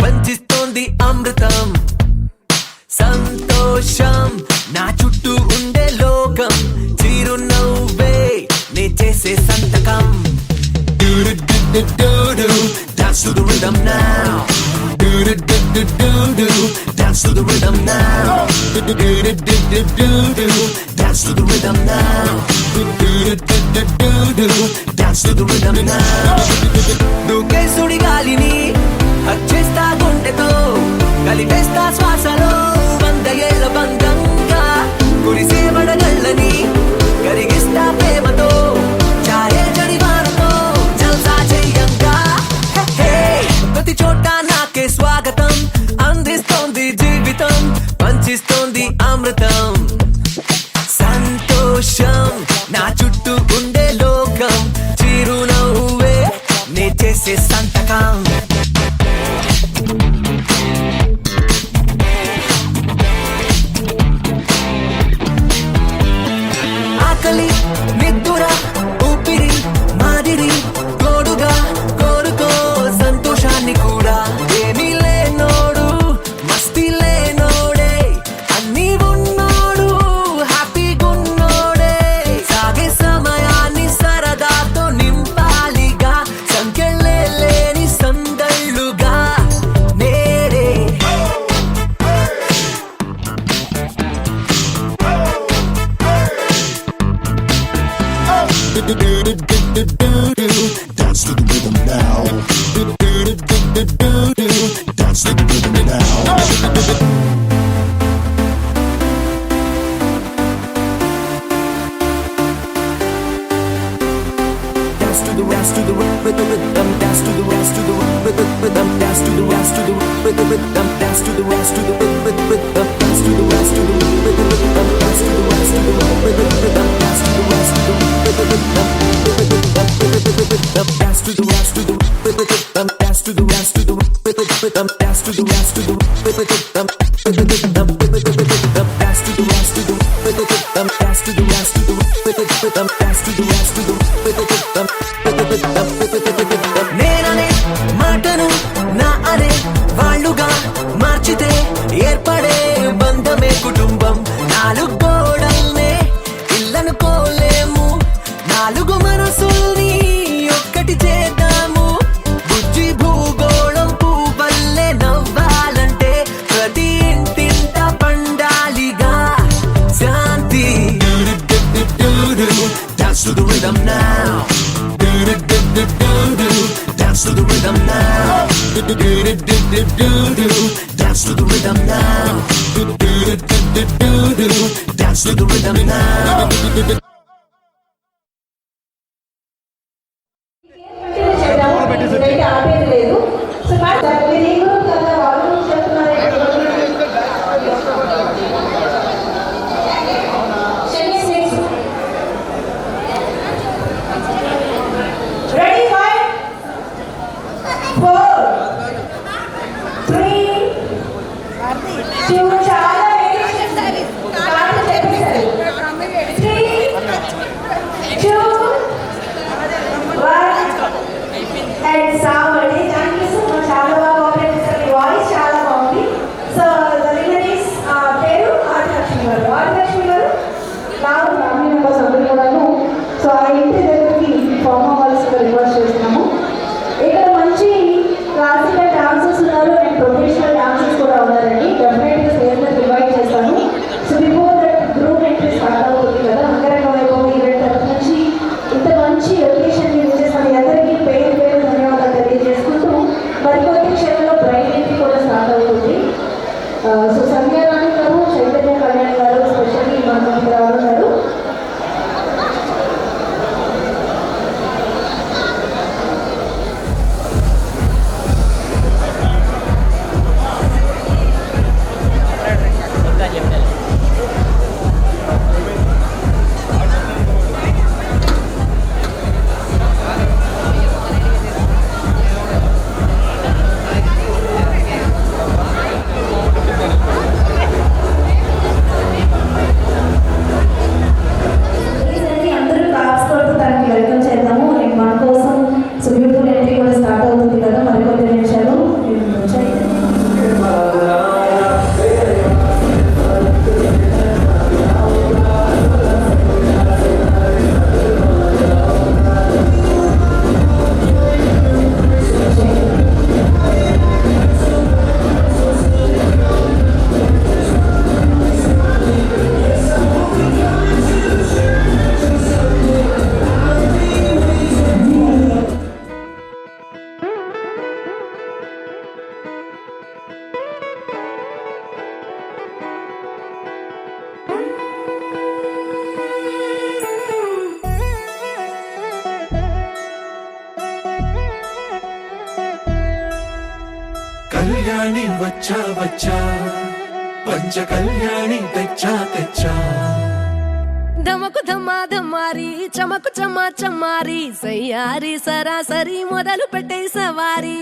పంచిస్తోంది అమృతం. సంతోషం నా చుట్టూ ఉండే లోకం, చిరునవ్వే నే చేసే సంతకం. Dance to the rhythm now. Dance to the rhythm now. Dance to the rhythm now. Dance to the rhythm now. దూకే సుడిగాలిని హచ్చేస్తా గుండెతో, కలిపేస్తా శ్వాసలో వంద ఏళ్ల బంధంగా. కురిసే వడగళ్ళని కరిగిస్తా ప్రేమతో, చాయే జడివానతో జల్సా చెయ్యంగా. ప్రతి చోట నాకే స్వాగతం, అందిస్తోంది జీవితం, పంచిస్తోంది అమృతం. సంతోషం నా చుట్టూ ఉండే లోకం, చిరునవ్వే నే చేసే సంతకం. ఆకలి నిద్దుర ఊపిరి మాదిరి తోడుగా కోరుకో సంతోషాన్ని కూడా. ఏమీ లేనోడు మస్తీ లేనోడే, అన్నీ ఉన్నోడు హ్యాపీగున్నోడే. సాగే సమయాన్ని సరదాతో నింపాలిగా, సంఖ్యలే లేని సందళ్ళుగా నేడే. Dance to the rhythm now. Dance to the rhythm now. Dance to the rhythm, dance to the rhythm, dance to the rhythm, dance to the rhythm, dance to the rhythm, dance to the rhythm, dance to the rhythm, dance to the rhythm, dance to the rhythm, dance to the rhythm, dance to the rhythm, dance to the rhythm, dance to the rhythm, dance to the rhythm, dance to the నేననే మాటను నా అనే వాళ్ళుగా మార్చితే ఏర్పడే బంధమే కుటుంబం. నాలుగు గోడల్నే ఇల్లనుకోలేము, నాలుగు మనసుల్ని ఒక్కటి చేద్దాము. బుజ్జి భూగోళం పువ్వల్లే నవ్వాలంటే ప్రతి ఇంటింట పండాలిగా శాంతి. Dance to the rhythm now. Dance to the rhythm now. Dance to the rhythm now. Dance to the rhythm now. And Saturday, thank you so much. Kalyani వచ్చా వచ్చా పంచ కళ్యాణి తెచ్చా తెచ్చా ధమకు ధమ్మా ధమ్మారి చమకు చమ్మా చమ్మారి సయ్యారి సరాసరి మొదలు పెట్టే సవారి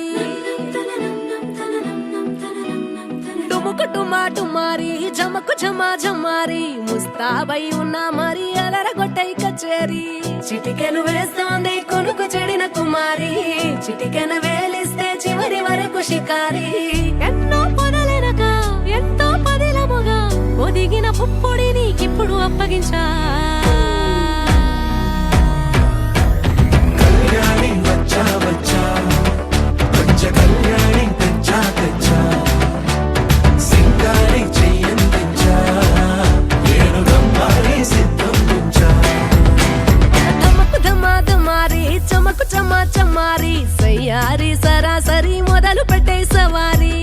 టుముకు టుమా టుమారి జమకు జమా జమ్మారి ముస్తాబై ఉన్నా మరి అలరగొట్టై కచేరి చిటికెను వేస్తోంది కొనుకు చెడిన కుమారి చిటికెను వేలిస్తే చివరి వరకు షికారి ఎన్నో పొదలెనక ఎంతో పదిలముగా ఒదిగిన పుప్పొడి నీకిప్పుడు అప్పగించా కళ్యాణి వచ్చా వచ్చా పంచ కళ్యాణి తెచ్చా తెచ్చా సింగారి చెయ్యందించా ఏడు గమ్మారి సిద్ధం ఉంచా ధమకు ధమా ధమారి చమకు చమా చమ్మారి సయ్యారి సరాసరి మొదలు పెట్టే సవారి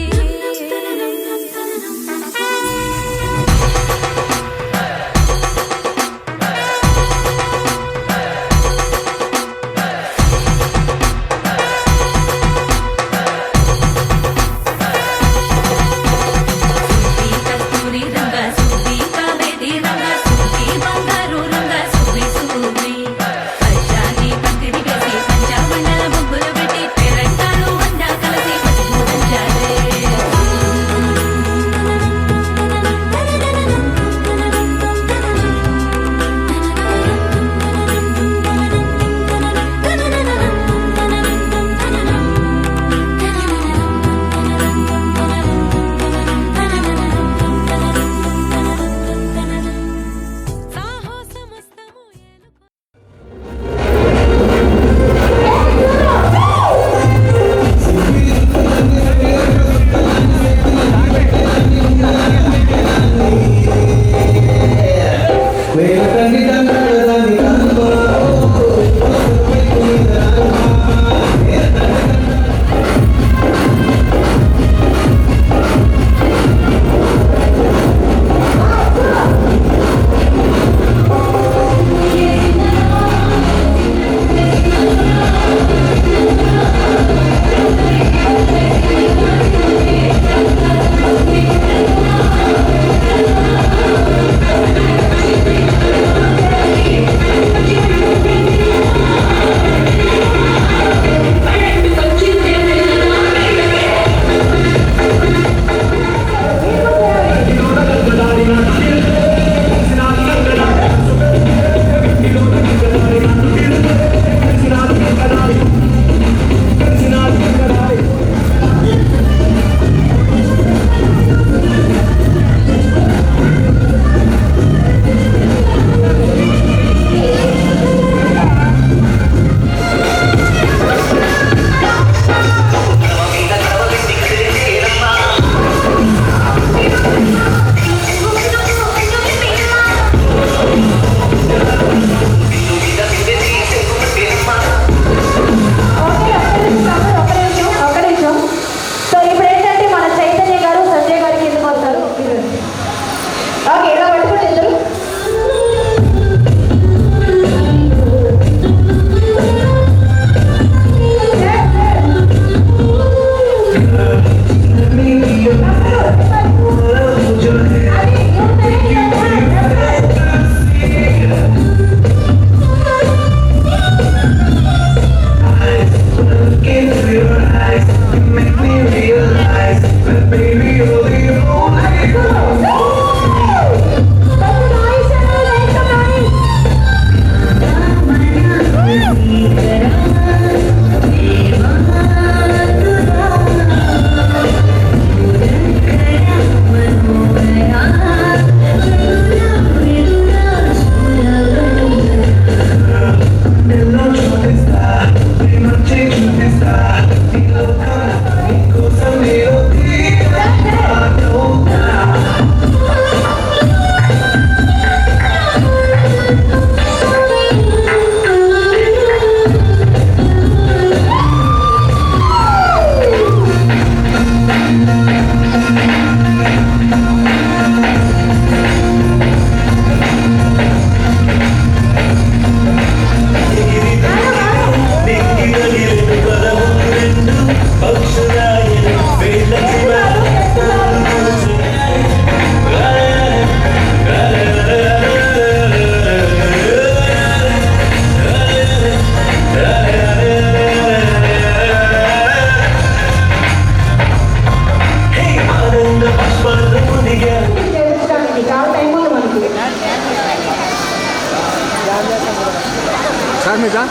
ప్రామిసా?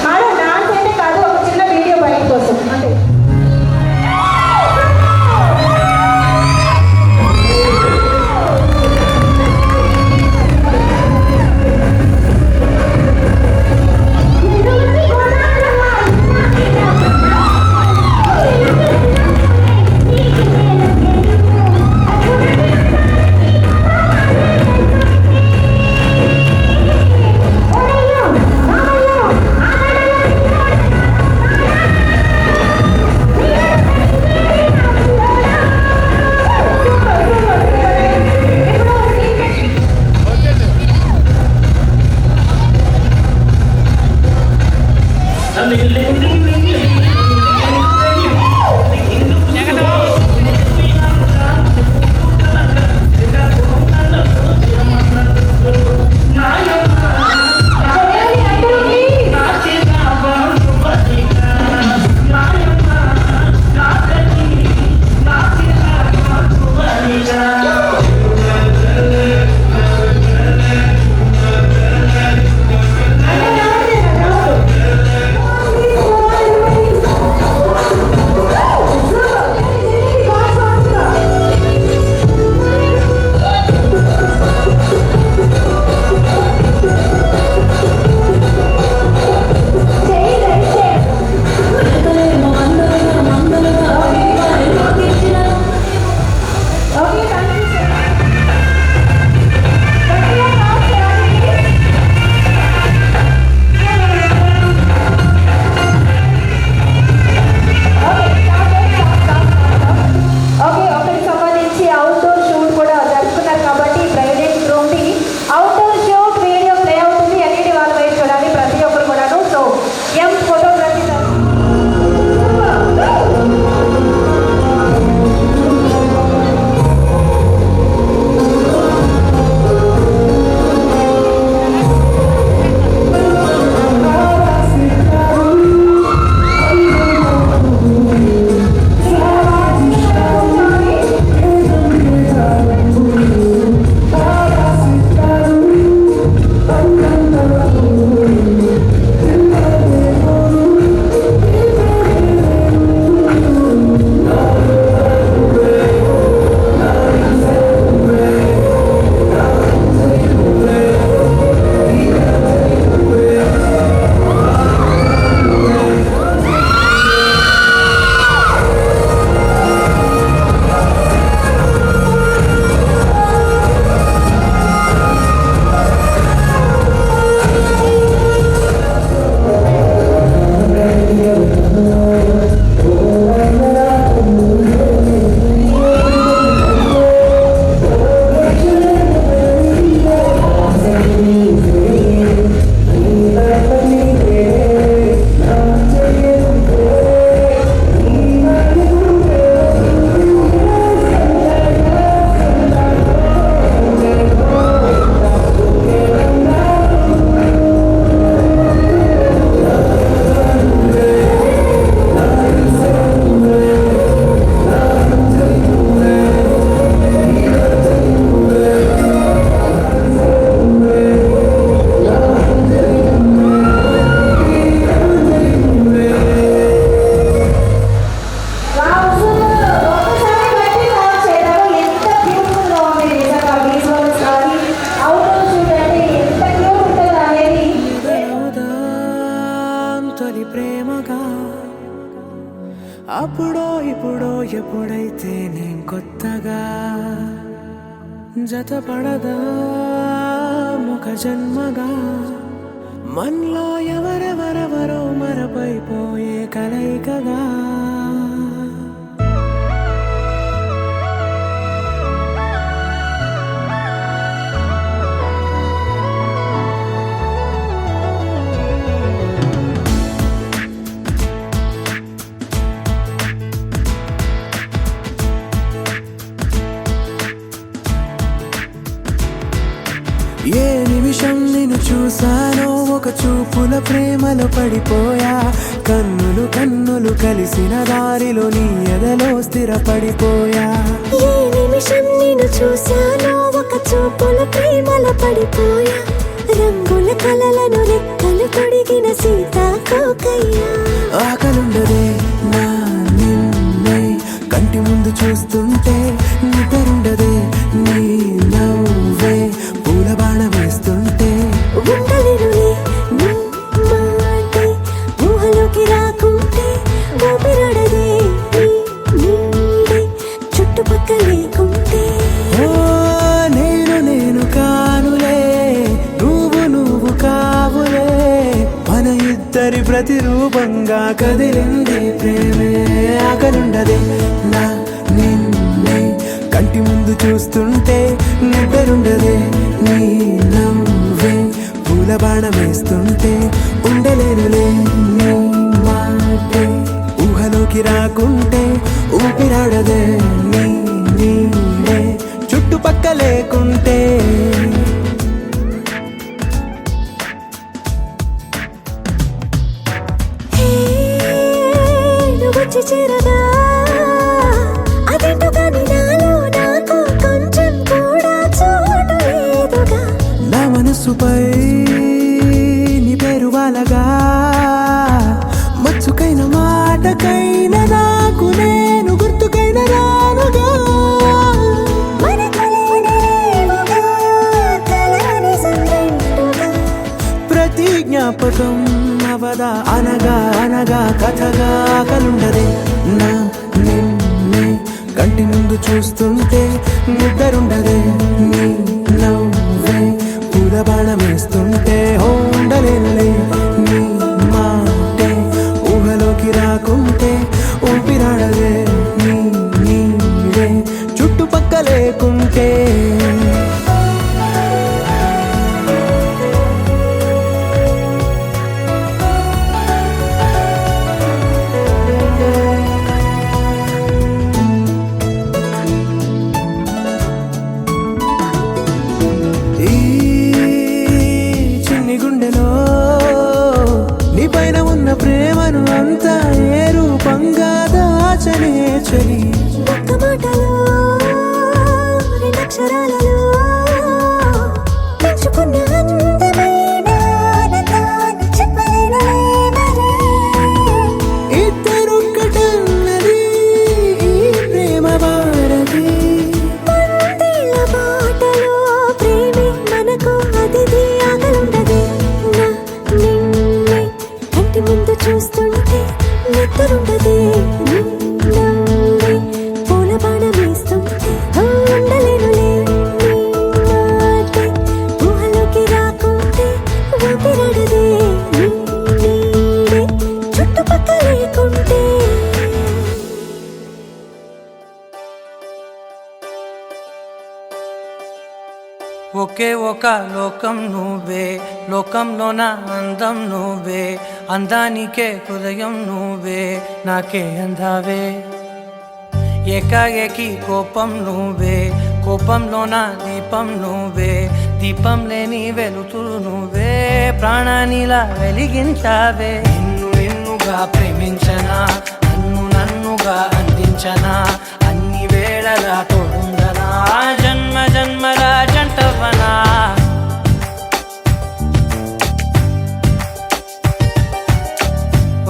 మేడం డాన్స్ అయితే కాదు, ఒక చిన్న వీడియో బయట కోసం అంటే అప్పుడో ఇప్పుడో ఎప్పుడైతే నేను కొత్తగా జతపడదా ముఖ జన్మగా మనలో ఎవరెవరెవరో మరపైపోయే కలయికగా ఏ నిమిషం నిన్ను చూసానో ఒక చూపుల ప్రేమలో పడిపోయా కన్నులు కన్నులు కలిసిన దారిలో నీ ఎదలో స్థిరపడిపోయా ఏ నిమిషం నిన్ను చూసానో ఒక చూపుల ప్రేమలో పడిపోయా రంగుల కలలను రెక్కలు అందుకోకయ్యా. ఆకలుండదే నా నిన్నే కంటి ముందు చూస్తుంటే, నిద్రుండదే నీ నవ్వే పూల బాణ వేస్తుంటే. ఉండలేనులే నీ మాటే ఊహలోకి రాకుంటే, ఊపిరాడదే నీ నీడే చుట్టుపక్కల లేకుంటే. ఓ నేను కానులే, నువ్వు కావులే, మన ఇద్దరి ప్రతిరూపంగా కదిలింది ప్రేమే. ఆకలుండదే నా నిన్నే కంటి ముందు చూస్తుంటే, నిద్రుండదే నీ నవ్వే పూల బాణ వేస్తుంటే. ఉండలేనులే నీ మాటే ఊహలోకి రాకుంటే, ఊపిరాడదే నీ నీడే చుట్టుపక్క లేకుంటే. హే, నువ్వొచ్చి చేరగా అదేంటో కానీ నాలో నాకు కొంచెం కూడా చోటు లేదుగా. నా మనసుపై నీ పేరు వాలగా, మచ్చుకైన మాటకైన నాకు నేను గుర్తుకైన రానుగా. మనకులేనిదేముగా, కలని సందెంటుగా. ప్రతి జ్ఞాపకం అవదా అనగా కథగా. ఆకలుండదే నా నిన్నే కంటి ముందు చూస్తుంటే, నిద్రుండదే నీ నవ్వే పూల బాణ వేస్తుంటే. ఉండలేనులే నీ మాటే ఊహలోకి రాకుంటే, ఊపిరాడదే నీ నీడే చుట్టుపక్క లేకుంటే. ఈ చిన్ని గుండెలో నీ పైన ఉన్న ప్రేమను అంతా ఏ రూపంగా దాచనే చలి. ఒక్క మాటలో రెండక్షరాలలో పెంచుకున్న అందమైన ఆనందాన్ని చెప్పలేనులే మరి. ఇద్దరొక్కటన్నది ఈ ప్రేమ భారతి. పందిళ్ళ బాటలో ప్రేమే మనకు అతిథి. ఆకలుండదే నా నిన్నే కంటి ముందు చూస్తుంటే, నిద్రుండదే నీ నవ్వే పూల బాణ వేస్తుంటే. ఉండలేనులే నీ మాటే ఊహలోకి రాకుంటే, ఊపిరాడదే నీ నీడే చుట్టుపక్క లేకుంటే. ఒకే ఒక లోకం నువ్వే, లోకంలో నా అందం నువ్వే, అందానికే హృదయం నువ్వే, నాకే అందావే. ఏకాఏకి కోపం నువ్వే, కోపంలో నా దీపం నువ్వే, దీపం లేని వెలుతురు నువ్వే, ప్రాణానిలా వెలిగించావే. నిన్నుగా ప్రేమించనా, నన్నుగా అందించనా, అన్ని వేళలా తోడుందనా, జన్మ జన్మల జంటవనా.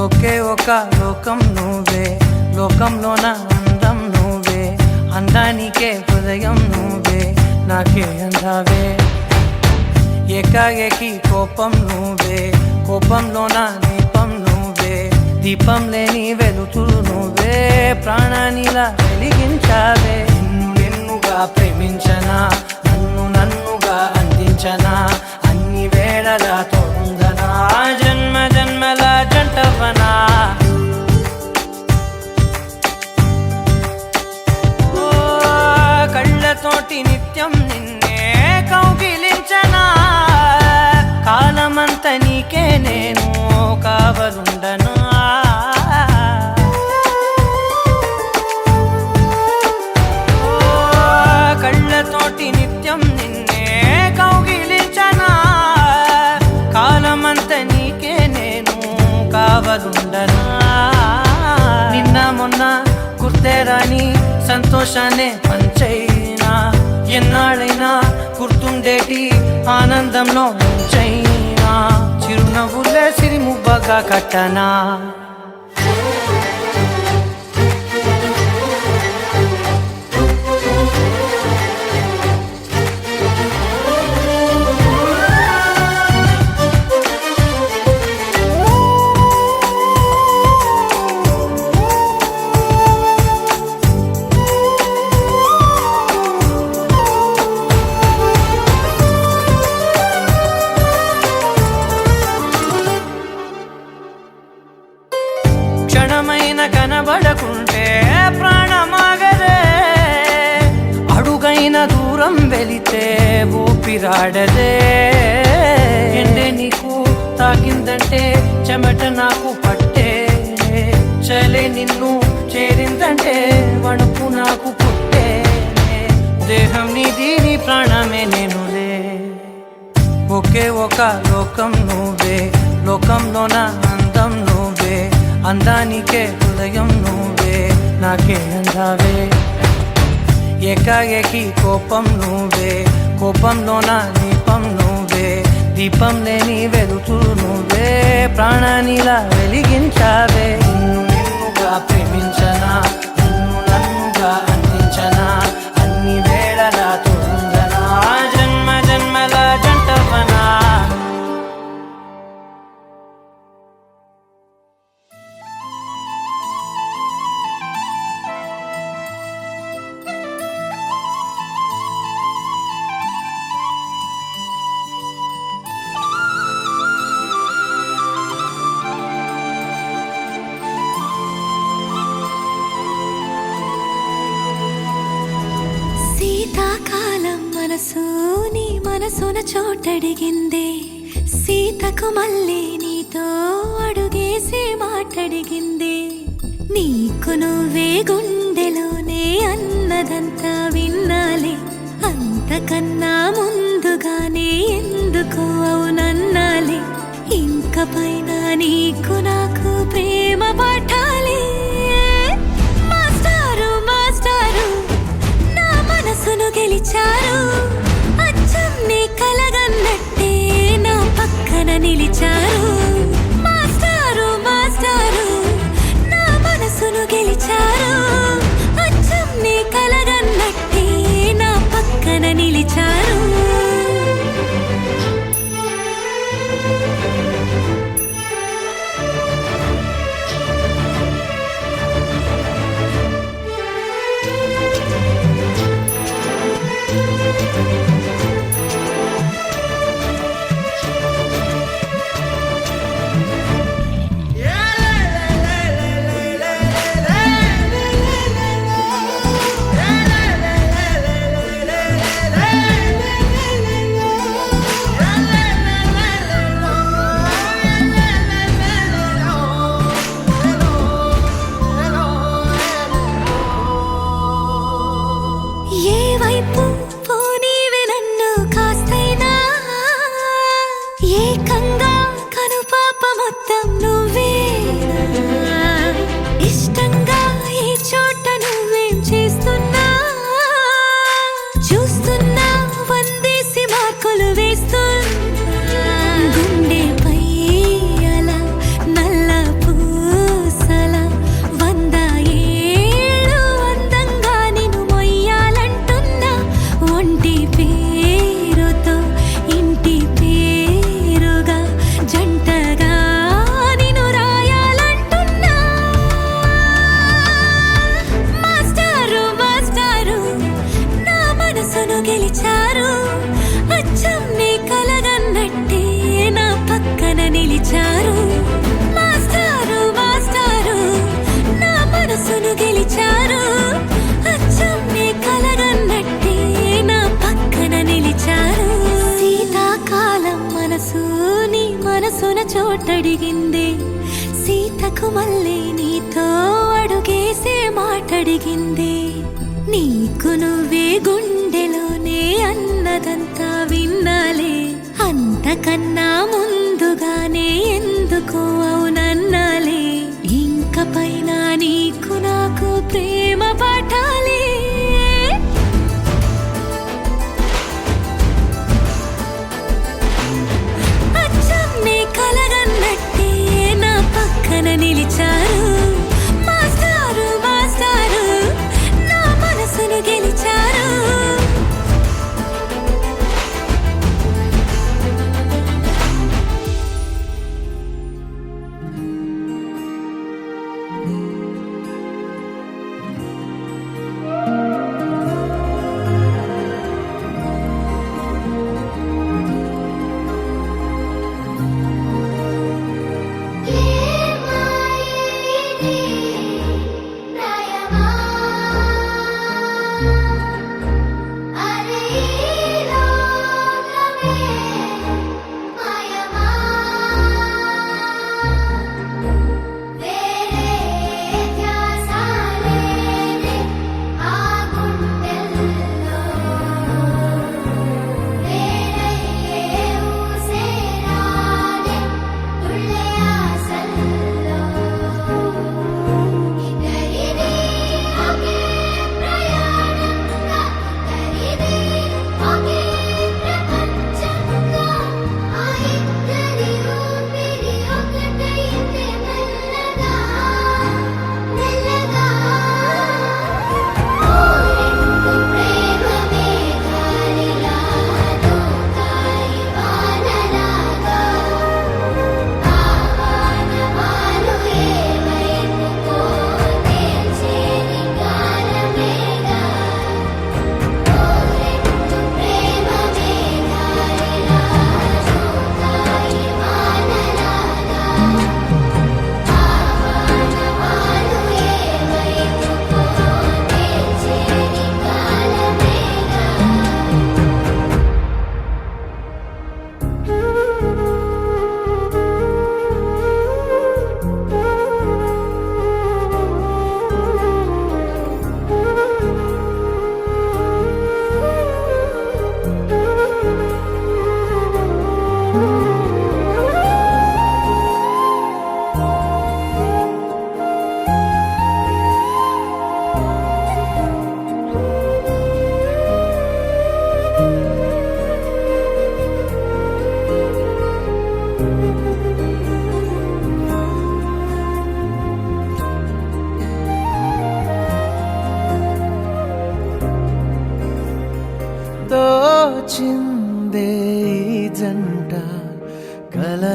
ఒకే ఒక లోకం నువ్వే, లోకంలో నా అందం నువ్వే, అందానికే హృదయం నువ్వే, నాకే అందావే. ఏకాఏకి కోపం నువ్వే, కోపంలో నా దీపం నువ్వే, దీపం లేని వెలుతురు నువ్వే, ప్రాణానిలా వెలిగించావే. నిన్నుగా ప్రేమించనా, నన్నుగా అందించనా, అన్ని వేళలా తోడుందనా, జన్మ జన్మల జంటవనా. ఓ కళ్ళతోటి నిత్యం నిన్నే కౌగిలించనా, కాలమంత నీకే నేను కావలుండనా. ఓ కళ్ళతోటి నిత్యం నిన్నే కౌగిలించనా, కాలమంత నీకే నేను కావలుండనా. నిన్న మొన్న గుర్తేరాని సంతోషాన్ని పంచైనా, ఎన్నాళ్ళైనా గుర్తుండేటి ఆనందంలో ముంచైనా, చిరునవ్వులే సిరిమువ్వగా కానుక కట్టనా క్షణమైన కనబడకుంటే ప్రాణమాగదే అడుగైన దూరం వెళితే ఊపిరాడదే ఎండే నీకు తాకిందంటే చెమట నాకు పట్టే చలే నిన్ను చేరిందంటే వణుకు నాకు పుట్టే దేహం నీది నీ ప్రాణమే నేనులే ఒకే ఒక లోకం నువ్వే లోకంలోన అందం నువ్వే అందానికే హృదయం నువ్వే నాకే అందావే ఏకాఏకి కోపం నువ్వే కోపంలోన దీపం నువ్వే దీపం లేని వెలుతురు నువ్వే ప్రాణానిలా వెలిగించావే నిన్నుగా ప్రేమించనా నిన్ను నన్నుగా అందించనా అన్ని వేళలా తోందనా జన్మ జన్మల జంటవనా శీతాకాలం మనసు నీ మనసున చోటడిగిందే సీతకు మళ్ళీ నీతో అడుగేసి మాటడిగిందే నీకు నువ్వే గుండెలోనే అన్నదంతా విన్నాలే అంతకన్నా ముందుగానే ఎందుకు అవునన్నాలే ఇంక పైన నీకు నాకు ప్రేమ పాఠాలే మాస్టారు మాస్టారు నా మనసును గెలిచారు అచ్చం నీ కలగన్నట్టే నా పక్కన నిలిచారు మాస్టారు మాస్టారు నా మనసును గెలిచారు అచ్చం నీ కలగన్నట్టే నా పక్కన నిలిచారు ఏ వైపు పోనీవి నన్ను కాస్తైనా ఏకంగా కనుపాప మొత్తం నువ్వే ఇష్టంగా ఏ చోట నువ్వేం చేస్తున్నా చూస్తున్నా వందేసి మార్కులు వేస్తున్నా గుండెపై అలా నల్ల పూసల 100 ఏళ్ళు అందంగా నిన్ను మొయ్యాలంటున్నా ఒంటి పేరుతో ఇంటి పేరుగా జంటగా నిన్ను రాయాలంటున్నా మాస్టారు మాస్టారు నా మనసును గెలిచారు అచ్చం నీ కలగన్నట్టే నా పక్కన నిలిచారు మాస్టారు మాస్టారు నా మనసును గెలిచారు అచ్చం నీ కలగన్నట్టే నా పక్కన నిలిచారు శీతాకాలం మనసు నీ మనసున చోటడిగిందే సీతకు మళ్ళీ నీతో అడుగేసే మాటడిగిందే నీకు నువ్వే గుండెలోనే అన్నదంతా విన్నాలే అంతకన్నా ముందుగానే ఎందుకు అవునన్నాలే ఇంక పైన నీకు నాకు ప్రేమ పాఠాలే అచ్చం నీ కలగన్నట్టే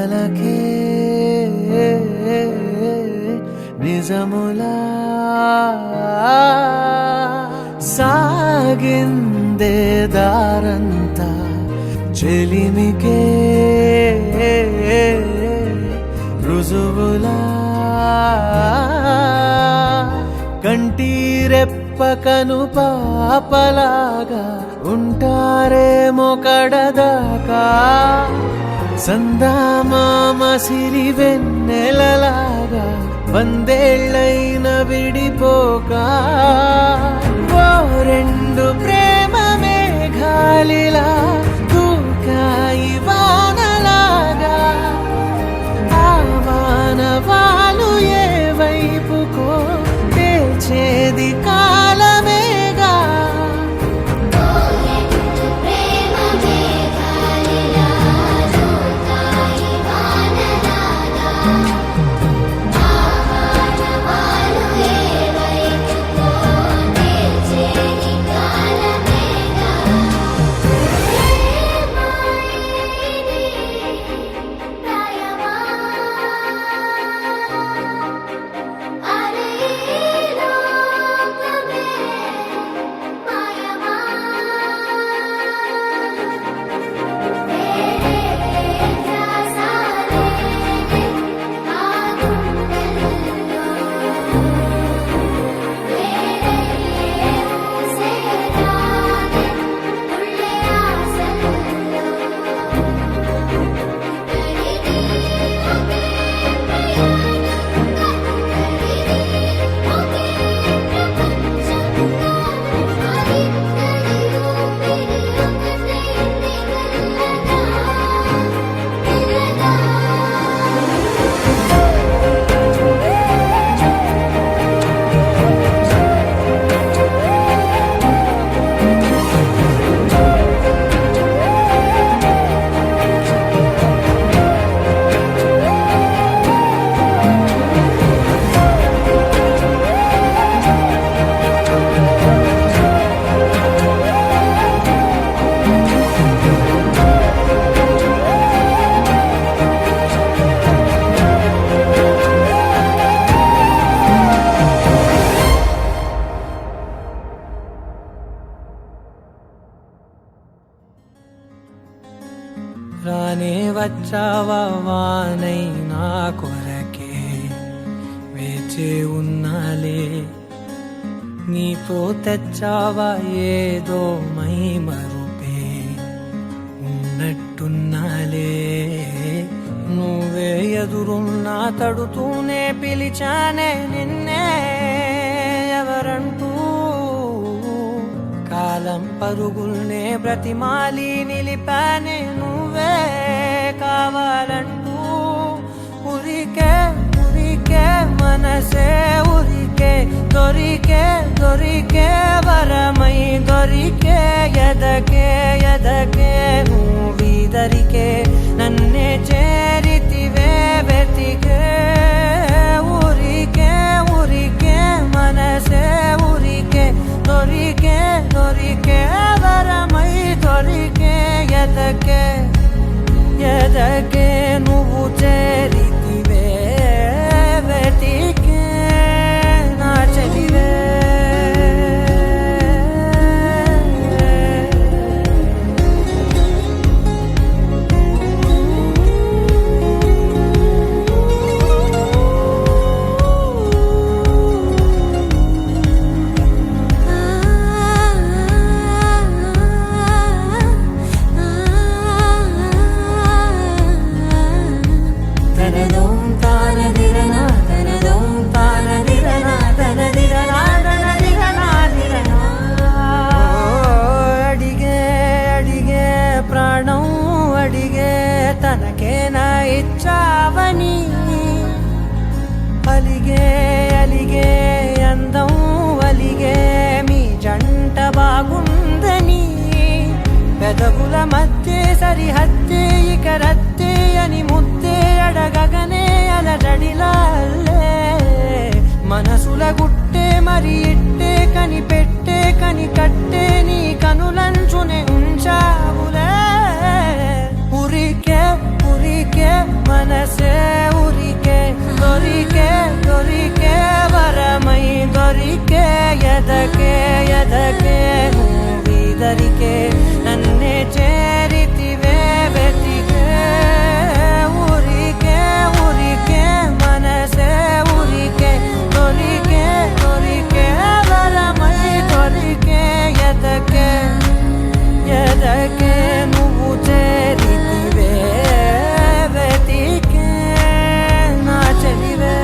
కలలకే నిజములా సాగిందే దారంతా చెలిమికే రుజువులా కంటిరెప్పకను పాపలాగా ఉంటారేమో కడదాకా సందామామ సిరి వెన్నెలలాగా వందేళ్ళైన విడిపోక ఓ రెండు ప్రేమ మేఘాలిలా దూకాయి వానలాగా ఆ వానవాలు ఏ వైపుకో తెచేది కాలమేగా రానే వచ్చావా వానై నా కొరకే వేచి ఉన్నాలే నీతో తెచ్చావా ఏదో మై మరుపే ఉన్నట్టున్నాలే నువ్వే ఎదురున్నా తడుతూనే పిలిచానే నిన్నే ఎవరంటూ కాలం పరుగుల్నే బ్రతిమాలి నిలిపానే నువ్వే కావాలంటూ ఉరికే ఉరికే మనసే ఉరికే దొరికే దొరికే వరమై దొరికే ఎదకే ఎదకే నువ్విదరికే నన్నే చేరితివే వెతికే ఊరికే ఊరికే మనసే ఊరికే దొరికే దొరికే వరమై దొరికే ఎదకే ఎదకే నువ్వు చేరితివే వెతికే నా చెలివే తనకేనా ఇచ్చావని అలిగే అలిగే అందం అలిగే మీ జంట బాగుందని పెదవుల మధ్య సరిహద్దే ఇక రద్దే అని ముద్దే అడగగనే అలజడిలాలే మనసుల గుట్టే మరి ఇట్టే కని పెట్టే కని కట్టే నీ కనులంచునే ఉంచావులే ఉరికే ఉరికే ఎదకే ఎదకే నువ్విదరికే నన్నే చేరితివే వెతికే ఊరికే ఊరికే మనసే ఊరికే దొరికే దొరికే వరమై దొరికే ఎదకే ఎదకే నువ్వు చేరితివే వెతికే నా చెలివే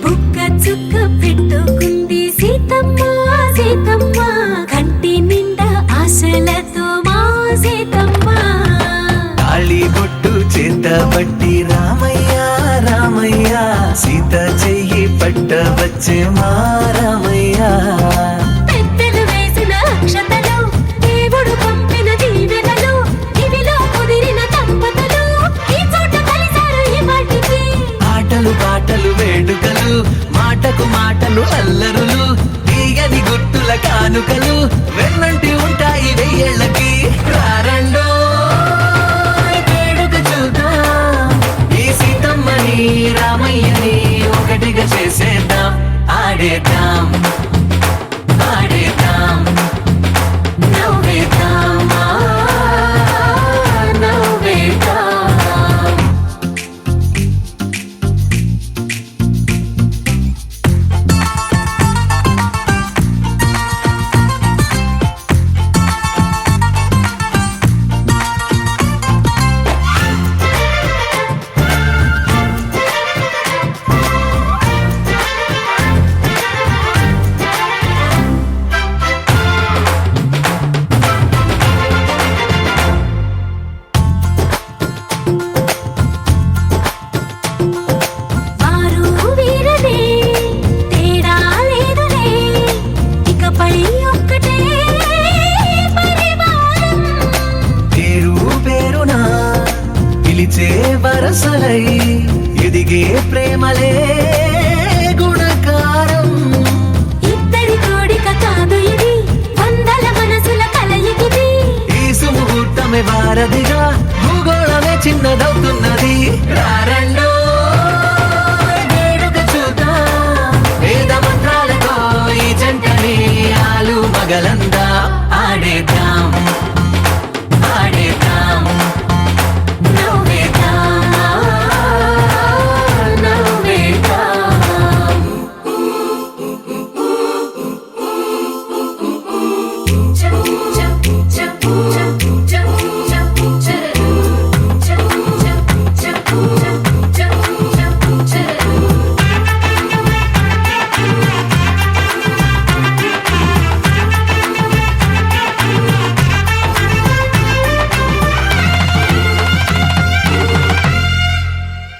బుక్క చుక్క పెట్టుకుంది సీతమ్మ సీతమ్మ కంటి నిండా ఆశలతో మా సీతమ్మ తాళి బొట్టు చేతబట్టి రామయ్య రామయ్య సీత చెయ్యి పట్టవచ్చే మా రామయ్య పెద్దలు వేసిన అక్షతలు దేవుడు పంపిన దీవెనలు ఇవిలో కుదిరిన దంపతులు ఈ చోట కలిసారు ఈ వాటికి ఆటలు పాటలు వేడుకలు మాటకు మాటలు అల్లరులు తీయని గుర్తుల కానుకలు వెన్నంటి ఉంటాయి వెయ్యేళ్ళకి రారండో వేడుక చూద్దాం ఈ సీతమ్మని రామయ్యని ఒకటిగా చేసేద్దాం ఆడేద్దాం ఆడేద్దాం నవ్వేద్దాం నవ్వేద్దాం వారు వీరనే తేడా లేదులే ఇకపై ఒక్కటే పరివారం పేరు పేరునా పిలిచే వరసలై ఎదిగే ప్రేమలే గుణకారం ఇద్దరి కోడిక కాదు ఇది వందల మనసుల కలయికిది ఈ సుముహూర్తమే వారధిగా భూగోళమే చిన్నదవుతున్నది రారండో వేడుక చూద్దాం వేద మంత్రాలతో ఈ జంటని ఆలు మగలందా ఆడేద్దాం ఆడేద్దాం నవ్వేద్దాం నవ్వేద్దాం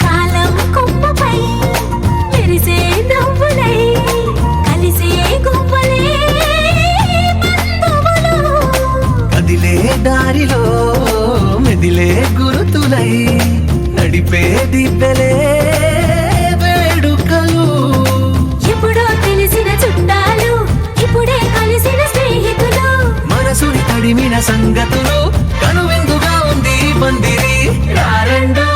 కాలం కొమ్మపై మెరిసే నవ్వులై కలిసే గువ్వలే బంధువులు కదిలే దారిలో మెదిలే గురుతులై నడిపే దిబ్బెలే వేడుకలు ఎప్పుడో తెలిసిన చుట్టాలు ఇప్పుడే కలిసిన స్నేహితులు మనసుని తడిమిన సంగతులు కనువిందుగా ఉంది ఈ పందిరి రారండో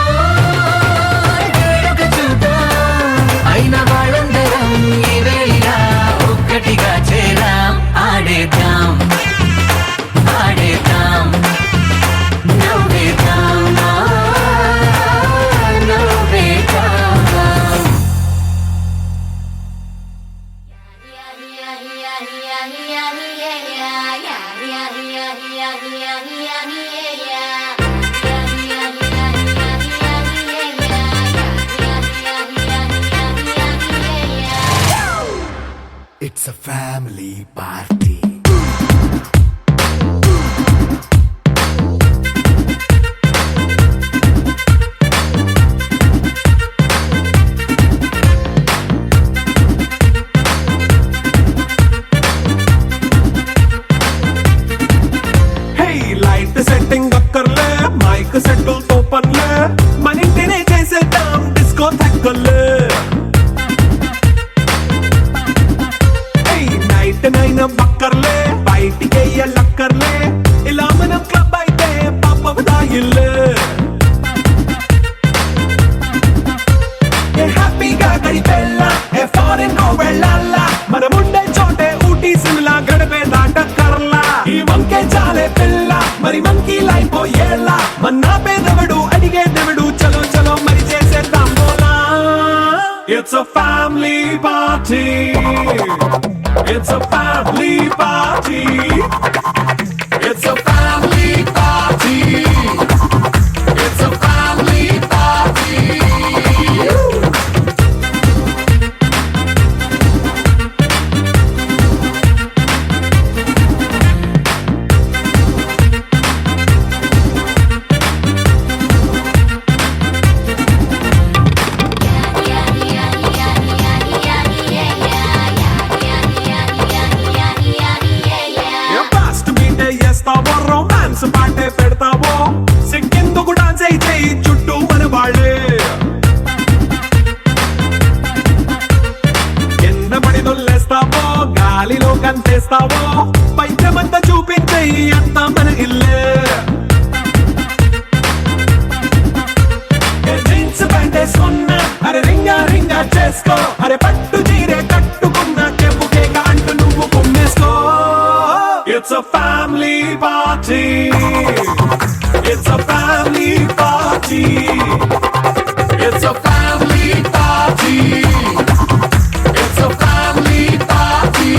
వేడుక చూద్దాం అయిన వాళ్ళందరం a family party. It's a family party. It's a family party. It's a family party. Fast మీటే చేస్తావో రొమాన్స్ పాటే పెడతావో సిగ్గెందుకు డాన్స్ అయితే చుట్టూ మన వాళ్ళే కింద పడి దొల్లేస్తావో గాలిలో కంటేస్తావో పైద్యమంతా చూపించే అంతా మన ఇల్లే జీన్స్ ప్యాంటేసుకున్నా అరే రింగా రింగా చేసుకో అరే పట్టు చీరే కట్టుకున్నా చెప్పు కేక అంటూ నువ్వు కుమ్మేసుకో. It's a family party. It's a family party. It's a family party. It's a family party.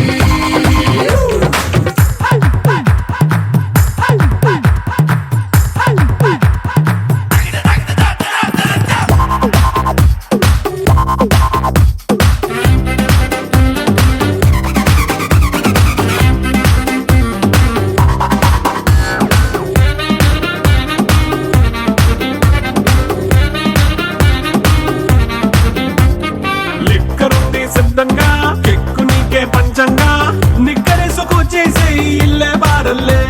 లిక్కరుంది సిద్ధంగా కెక్కు నీకే పంచంగా నిక్కరేసుకు చేసే ఇల్లే బారల్లే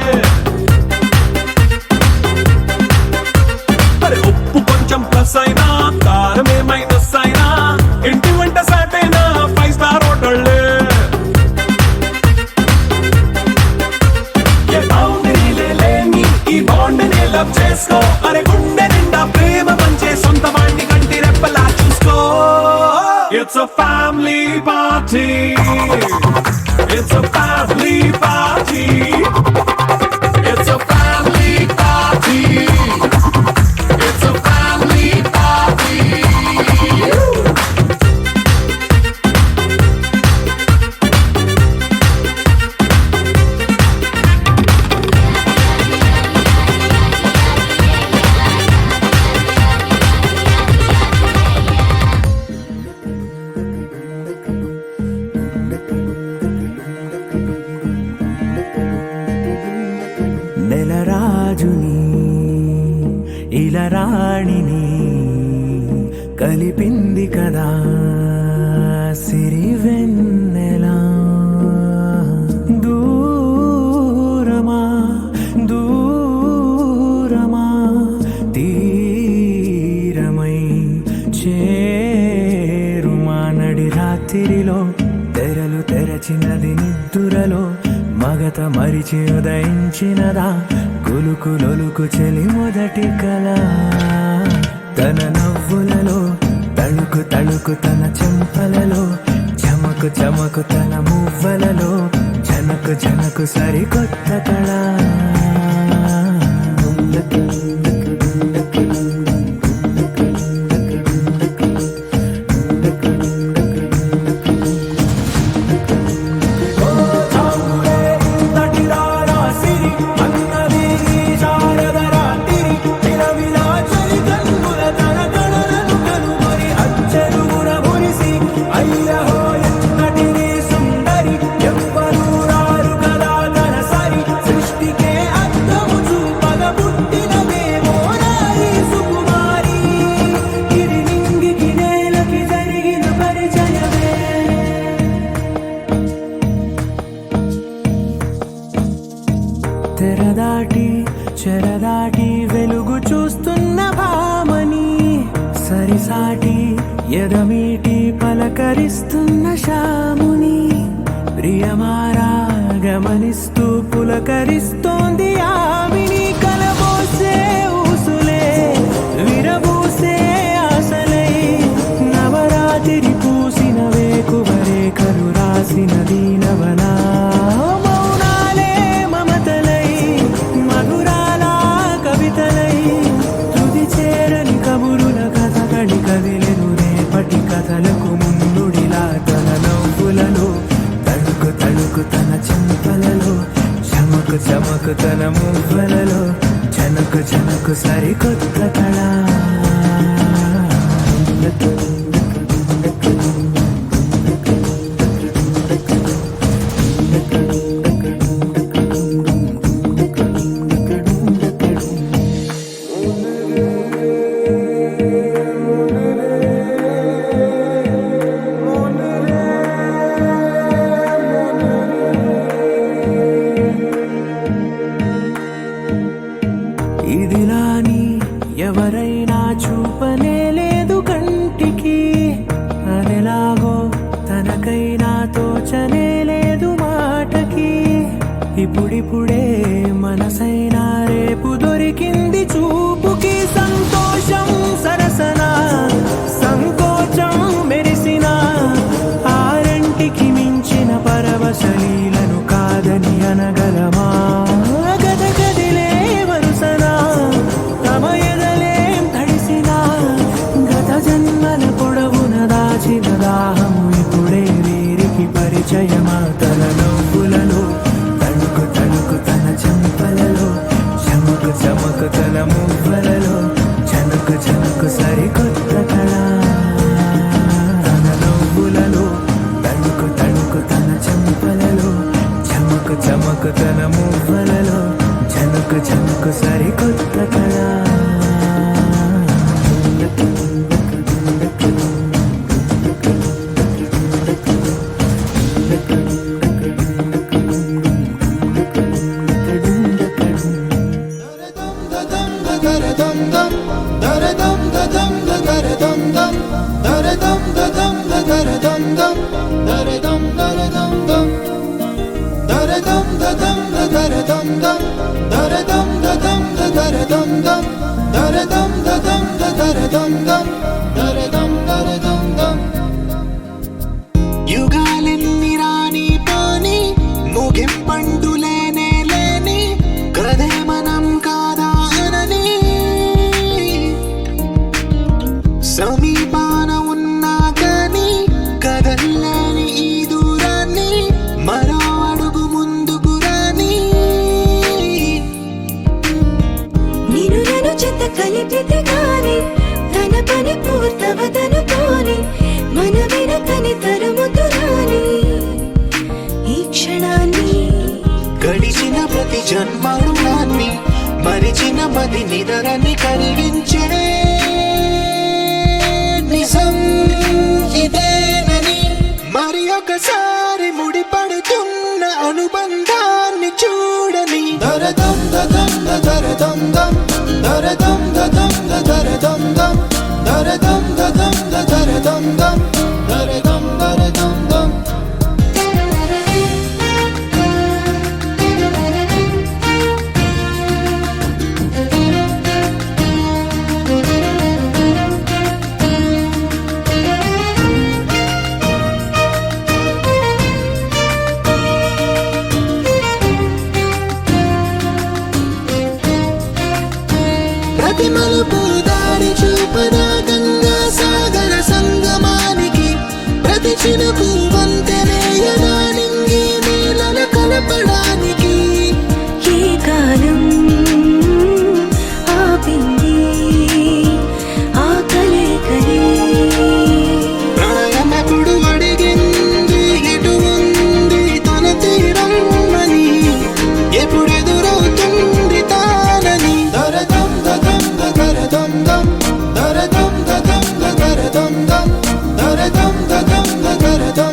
మరి ఉప్పు కొంచెం ప్లస్ అయినా కారమే మైనస్ అయినా ఇంటి వంట సాటైనా 5 స్టార్ హోటళ్ళే ఏ బౌండరీలే లేని ఈ బాండ్ని లవ్ చేసుకో అరే గుండె నిండా ప్రేమ పంచే సొంత వాణ్ణి కంటి రెప్పలా చూసుకో. It's a family party. It's a family party. It's a family party. It's a family party. నెలరాజుని ఇలా రాణిని కలిపింది కదా సిరివెన్నెలా దూరమా దూరమా తీరమై చేరుమా నడి రాత్రిలో తెరలు తెరచినది నిద్దురలో మగత మరిచి ఉదయించినదా కులుకులొలుకు చెలి మొదటి కళ తన నవ్వులలో తళుకు తళుకు తన చెంపలలో చమకు చమకు తన మువ్వలలో జనకు జనకు సరికొత్త కళ తెరదాటి చెరదాటి వెలుగు చూస్తున్న భామని సరిసాటి ఎదమీటి పలకరిస్తున్న శాముని ప్రియమారా గమనిస్తూ పులకరిస్తోంది ఆవిని కలబోసే ఊసులే విరబూసే ఆశలై నవరాత్రి పూసిన వేకువరే కరు రాసిన దీనవనా మౌనాలే మమతలై మధురాల కవితలై తుది చేరని కబురుల కథ కడి కదిలెను రేపటి కథలకు ముందు ఇదిలాని ఎవరైనా చూపనే లేదు కంటికి, అదెలాగో తనకైనా తోచనే లేదు మాటకి. ఇప్పుడిప్పుడే మనసైనా రేపు దొరికింది చూపుకి. సంతోషం సరసన సంకోచం మెరిసిన ఆరంటికి మించిన పరవశలీలను కాదని అనగలమా? గద గదిలే వరుసన తమ ఎదలేం తడిసిన గత జన్మల పొడవున దాచిన దాహము ఇప్పుడే వీరికి పరిచయమా? తన నవ్వులలో తణుకు తణుకు తన చెంపలలో చమకు చమకు తన మువ్వలలో చనుకు చనుకు సరికొత్త కళ. తన నవ్వులలో తణుకు తణుకు తన చెంపలలో చమకు చమకు తన మువ్వలలో చనుకు చనుకు సరికొత్త కళ. యుగాలెన్ని రాని పోని ముగింపండు లేనే లేని కదే మనం కాదా అనని సమీపాన ఉన్నా కానీ కదల్లేని ఈ దూరాన్ని మరో అడుగు ముందుకు రాని. నేను నన్ను చెత్త కలిపితే గాని తన పని పూర్తవదనుకోని మన వెనకని తరుముతురాని ఈ క్షణాన్ని గడిచిన ప్రతి జన్మరుణాన్ని మరిచిన మది నిదరని కలిగించే నిజం ఇదేనని మరి ఒకసారి ముడిపడుతున్న అనుబంధాన్ని చూడని. దరదం దదం దరదం దం దరదం దదం దరదం దం దరదం దదం దరదం దం దరదం దరదం దం. ప్రతి మలుపు దారి చూపనా గంగా సాగర సంగమానికి, ప్రతి చినుకు వంతెనేయనా నింగి నీళ్ళ కలపడానికి. ఏ కాలం ఆపింది ఆ కలయికని ప్రణయమెప్పుడు అడిగింది ఎటు ఉంది తన తీరం అని, ఎప్పుడెదురవుతుంది తానని. దరదం దదం దరదం దం దరదం దదం దరదం దం దరదం దదం దరదం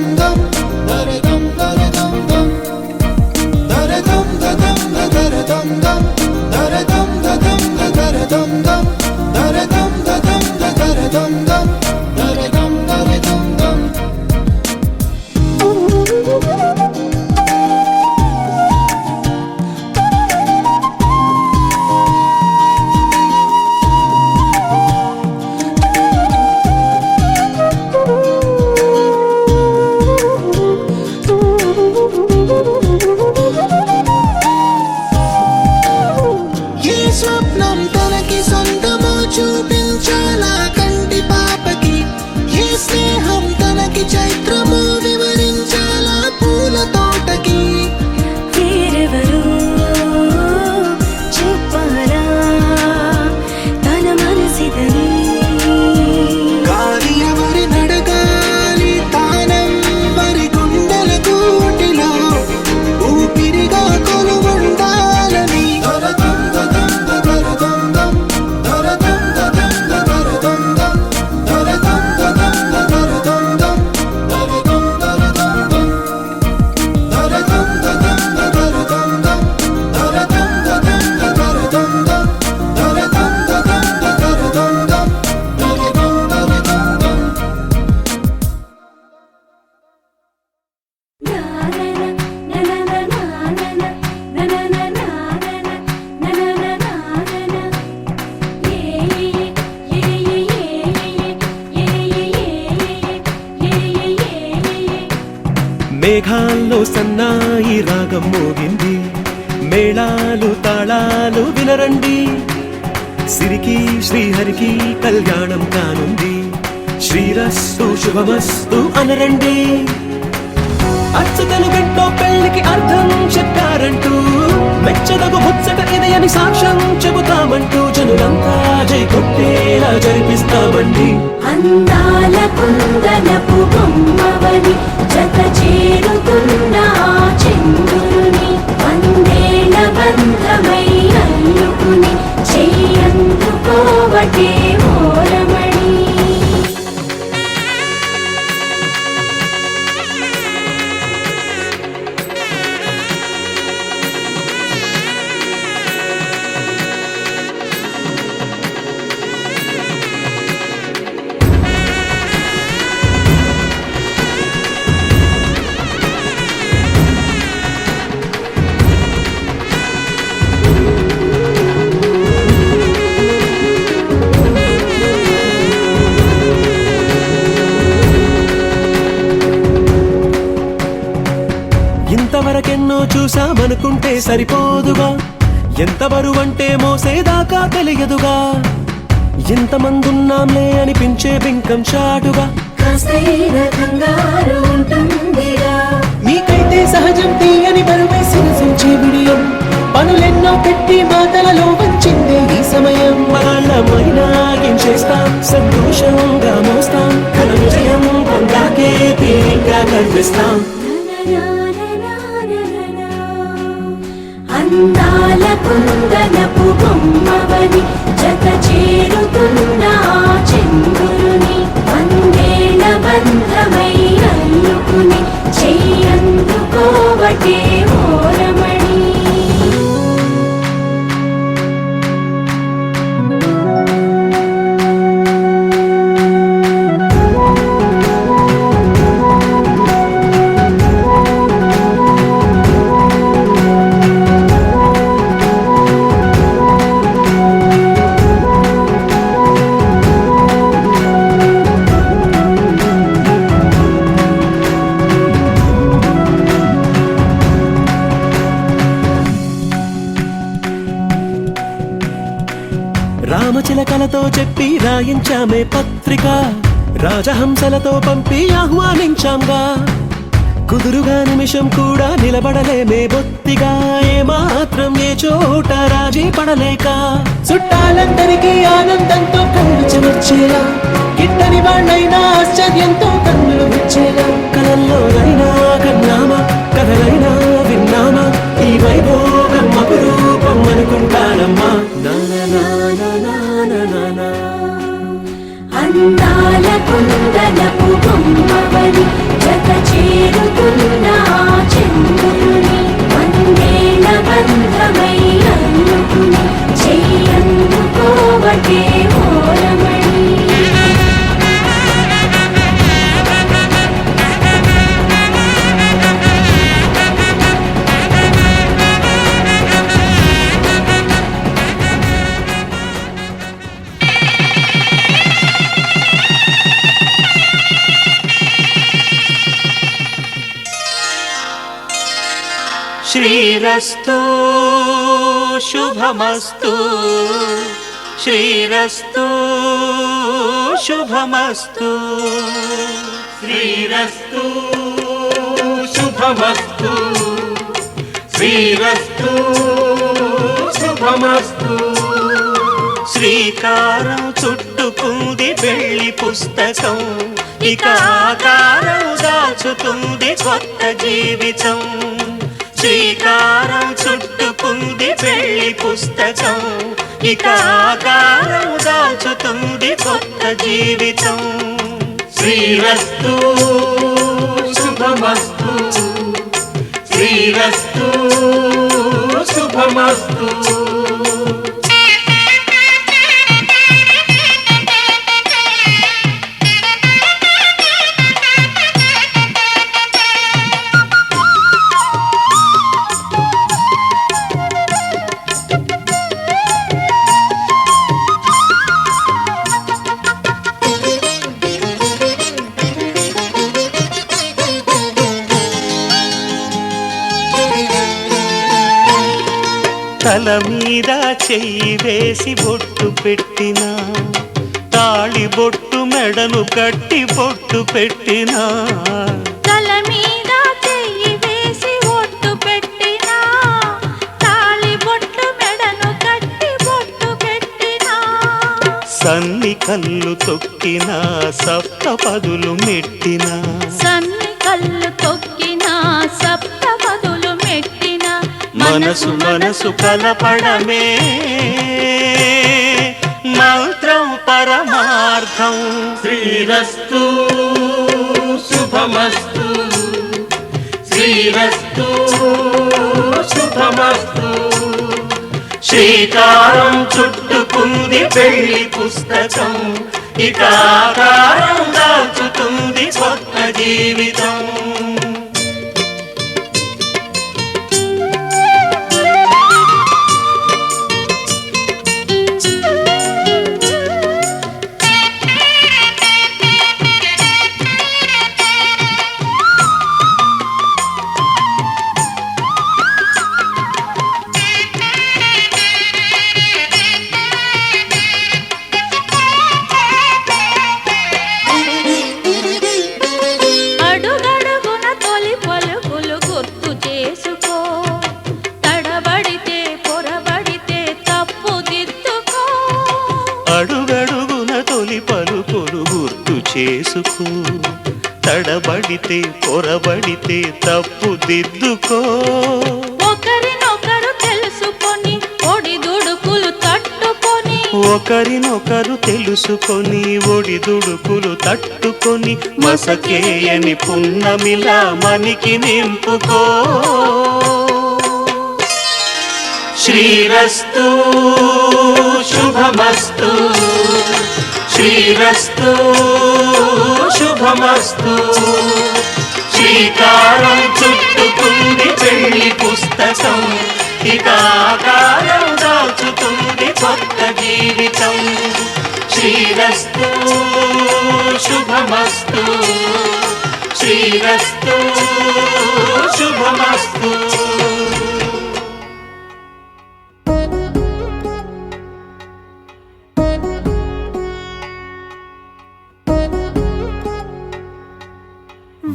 మేఘాల్లో సన్నాయి రాగం మోగింది, మేళాలు తాళాలు వినరండి, సిరికి శ్రీహరికి కళ్యాణం కానుంది, శ్రీరస్తు శుభమస్తు అనరండి. అచ్చతలు గంటో పెళ్లికి అర్థం చెప్పారంటూ, మెచ్చదగు ముచ్చట ఇది అని సాక్ష్యం చెబుతామంటూ, జనులంతా జై కొట్టేలా జరిపిస్తామండి. అందాల కుందనపు బొమ్మవని జత చేరుతున్న చంద్రుని, వందేళ్ల బంధమై అల్లుకుని చెయ్యందుకోవటే ఓరమణి. ఇంతవరకెన్నో చూసామనుకుంటే సరిపోదుగా, ఎంత బరువంటే మోసేదాకా తెలియదుగా, ఎంతమందున్నాంలే అనిపించే బింకం చాటుగా, కాస్తైన కంగారు ఉంటుందిగా. మీకైతే సహజం తీయని బరువై సిరసించే విడియం, పనులెన్నో పెట్టి మాటలలో వంచిందే ఈ సమయం. వాళ్ళమైనా ఏం చేస్తాం, సంతోషంగా మోస్తాం, ఘన విజయం పొందాకే తీరిగ్గా కనిపిస్తాం. అందాల కుందనపు బొమ్మవని జత చేరుతున్న చంద్రుని, వందేళ్ల బంధమై అల్లుకుని చెయ్యందుకోవటే ఓరమణి. రామచిలకలతో చెప్పి రాయించామే పత్రిక, రాజహంసలతో పంపి ఆహ్వానించాంగా, కుదురుగా నిమిషం కూడా నిలబడలేమే బొత్తిగా, ఏమాత్రం ఏ చోట రాజీ పడలేక, చుట్టాలందరికీ ఆనందంతో కళ్ళు చెమర్చేలా, గిట్టని వాళ్ళైనా ఆశ్చర్యంతో కన్నులు విచ్చేలా, కలల్లోనైనా కన్నామా, కథలైనా విన్నామా, ఈ వైభోగం అపురూపం అనుకుంటానమ్మా. అందాల కుందనపు బొమ్మవని జత చేరుతున్న చంద్రుని, వందేళ్ల బంధమై అల్లుకుని చెయ్యందుకోవటే ఓరమణి. శ్రీరస్తు శుభమస్తు, శ్రీరస్తు శుభమస్తు, శ్రీరస్తు శుభమస్తు, శ్రీరస్తు శుభమస్తు. శ్రీకారం చుట్టుకుంది పెళ్లి పుస్తకం, ఇక ఆకారం దాచుతుంది కొత్త జీవితం. శ్రీకారం చుట్టుకుంది పెళ్లి పుస్తకం, ఇక ఆకారం దాచుతుంది కొత్త జీవితం. శ్రీరస్తు శుభమస్తు, శ్రీరస్తు శుభమస్తు. తల మీద చెయ్యి వేసి బొట్టు పెట్టినా తాళి బొట్టు మెడను కట్టి బొట్టు పెట్టినా తల మీద చెయ్యి వేసి ఒట్టు పెట్టినా తాళి బొట్టు మెడను కట్టి బొట్టు పెట్టినా సన్ని కళ్ళు తొక్కినా సప్త పదులు మెట్టినా సన్ని కళ్ళు తొక్కినా సప్త పదులు మెట్టినా మనసు మనసు కలపడమే మంత్రం పరమార్థం శ్రీరస్తు శుభమస్తు శ్రీరస్తు శుభమస్తు శ్రీకారం చుట్టుకుంది పెళ్లి పుస్తకం ఇక ఆకారం దాచుతుంది కొత్త జీవితం చేసుకో తడబడితే పొరబడితే తప్పు దిద్దుకో ఒకరినొకరు తెలుసుకొని ఒడిదుడుకులు తట్టుకొని ఒకరినొకరు తెలుసుకొని ఒడిదుడుకులు తట్టుకొని మసకేయని పున్నమిలా మనికి నింపుకో శ్రీరస్తు శుభమస్తు శ్రీరస్తు శుభమస్తు శ్రీకారం చుట్టుకుంది పెళ్లి పుస్తకం ఇక ఆకారం దాచుతుంది కొత్త జీవితం శ్రీరస్తు శుభమస్తు శ్రీరస్తు శుభమస్తు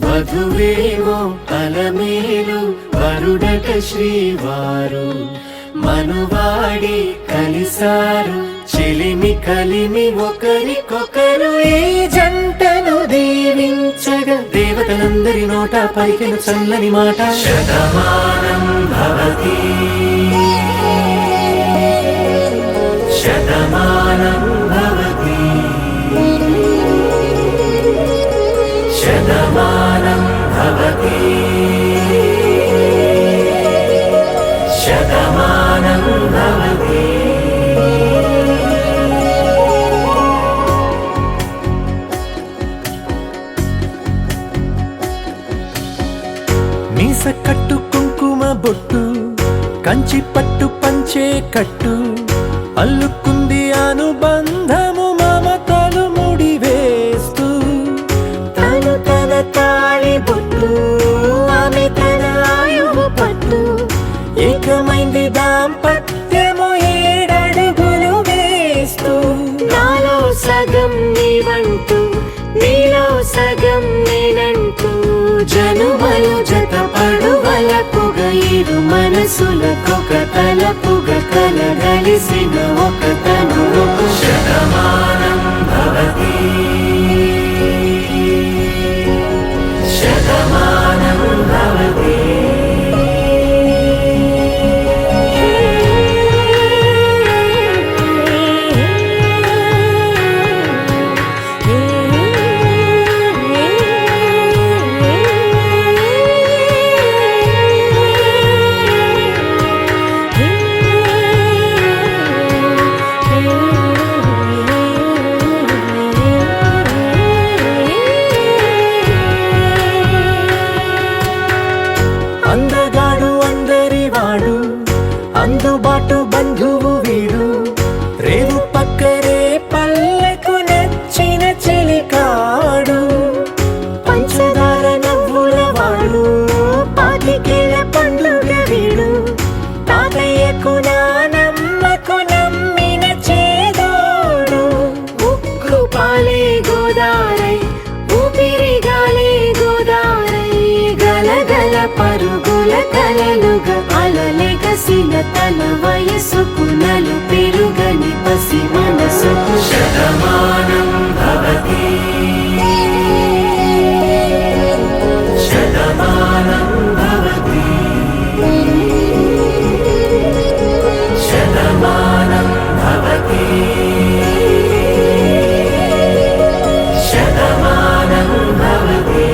వధువేమో అలమేలు వరుడట శ్రీవారు మనువాడి కలిసారు చెలిమి కలిమి ఒకరికొకరు ఈ జంటను దీవించగా దేవతలందరి నోట పలికిన చల్లని మాట శతమానం భవతి శతమానం భవతి శతమానం భవతి శతమానం భవతి మీస కట్టు కుంకుమ బొట్టు కంచి పట్టు పంచే కట్టు అల్లుకుంది అనుబంధము మమతలు ముడివేస్తూ తను తన తాళి బొట్టు ఆమె తన ఆయువు పట్టు ఏకమైంది దాంపత్యము 7 అడుగులు వేస్తూ నాలో సగం నీవంటూ నీలో సగం నేనంటూ జనుమలు జత పడువలపుగ ఇరు మనసులకొక తలపుగ కలగలిసిన ఒక తను శతమానం భవతి శతమానం భవతి పాలే గోదారై ఊపిరి గాలే గోదారై గలగల పరుగుల కలలుగా అలలెగసిన తన వయసుకు నలు పెరుగని పసి మనసుకు శతమానం భవతి శతమానం భవతి శతమానం భవతి శతమానం భవతి.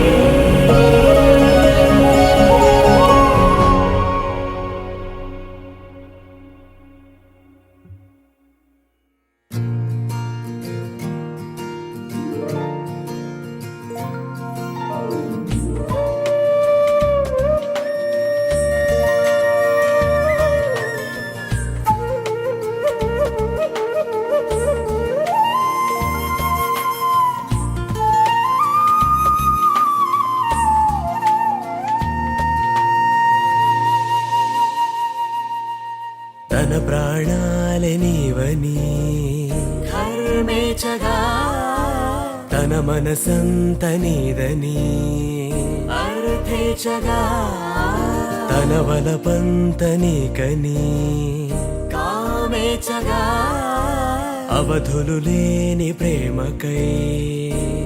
తన ప్రాణాలే నీవని కర్మేచగా తన మనసంత నీదని అర్థేచగా తన వలపంత నీకని కామేచగా అవధులు లేని ప్రేమకై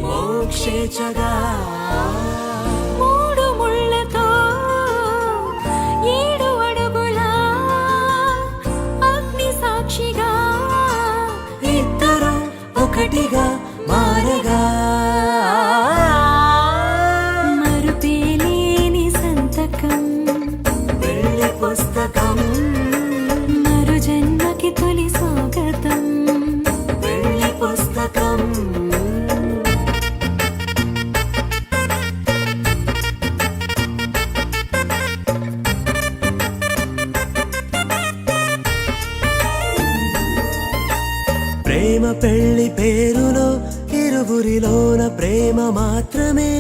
మోక్షేచగా మూడు ముళ్ళతో 7 అడుగుల అగ్ని సాక్షిగా ఇద్దరు ఒకటిగా మారగా మరుపేలేని సంతకం వెళ్ళి పుస్తకం మరు జన్మకి తొలి స్వాగతం వెళ్ళి పుస్తకం. ప్రేమ పెళ్లి పేరులో ఇరువురిలోన ప్రేమ మాత్రమే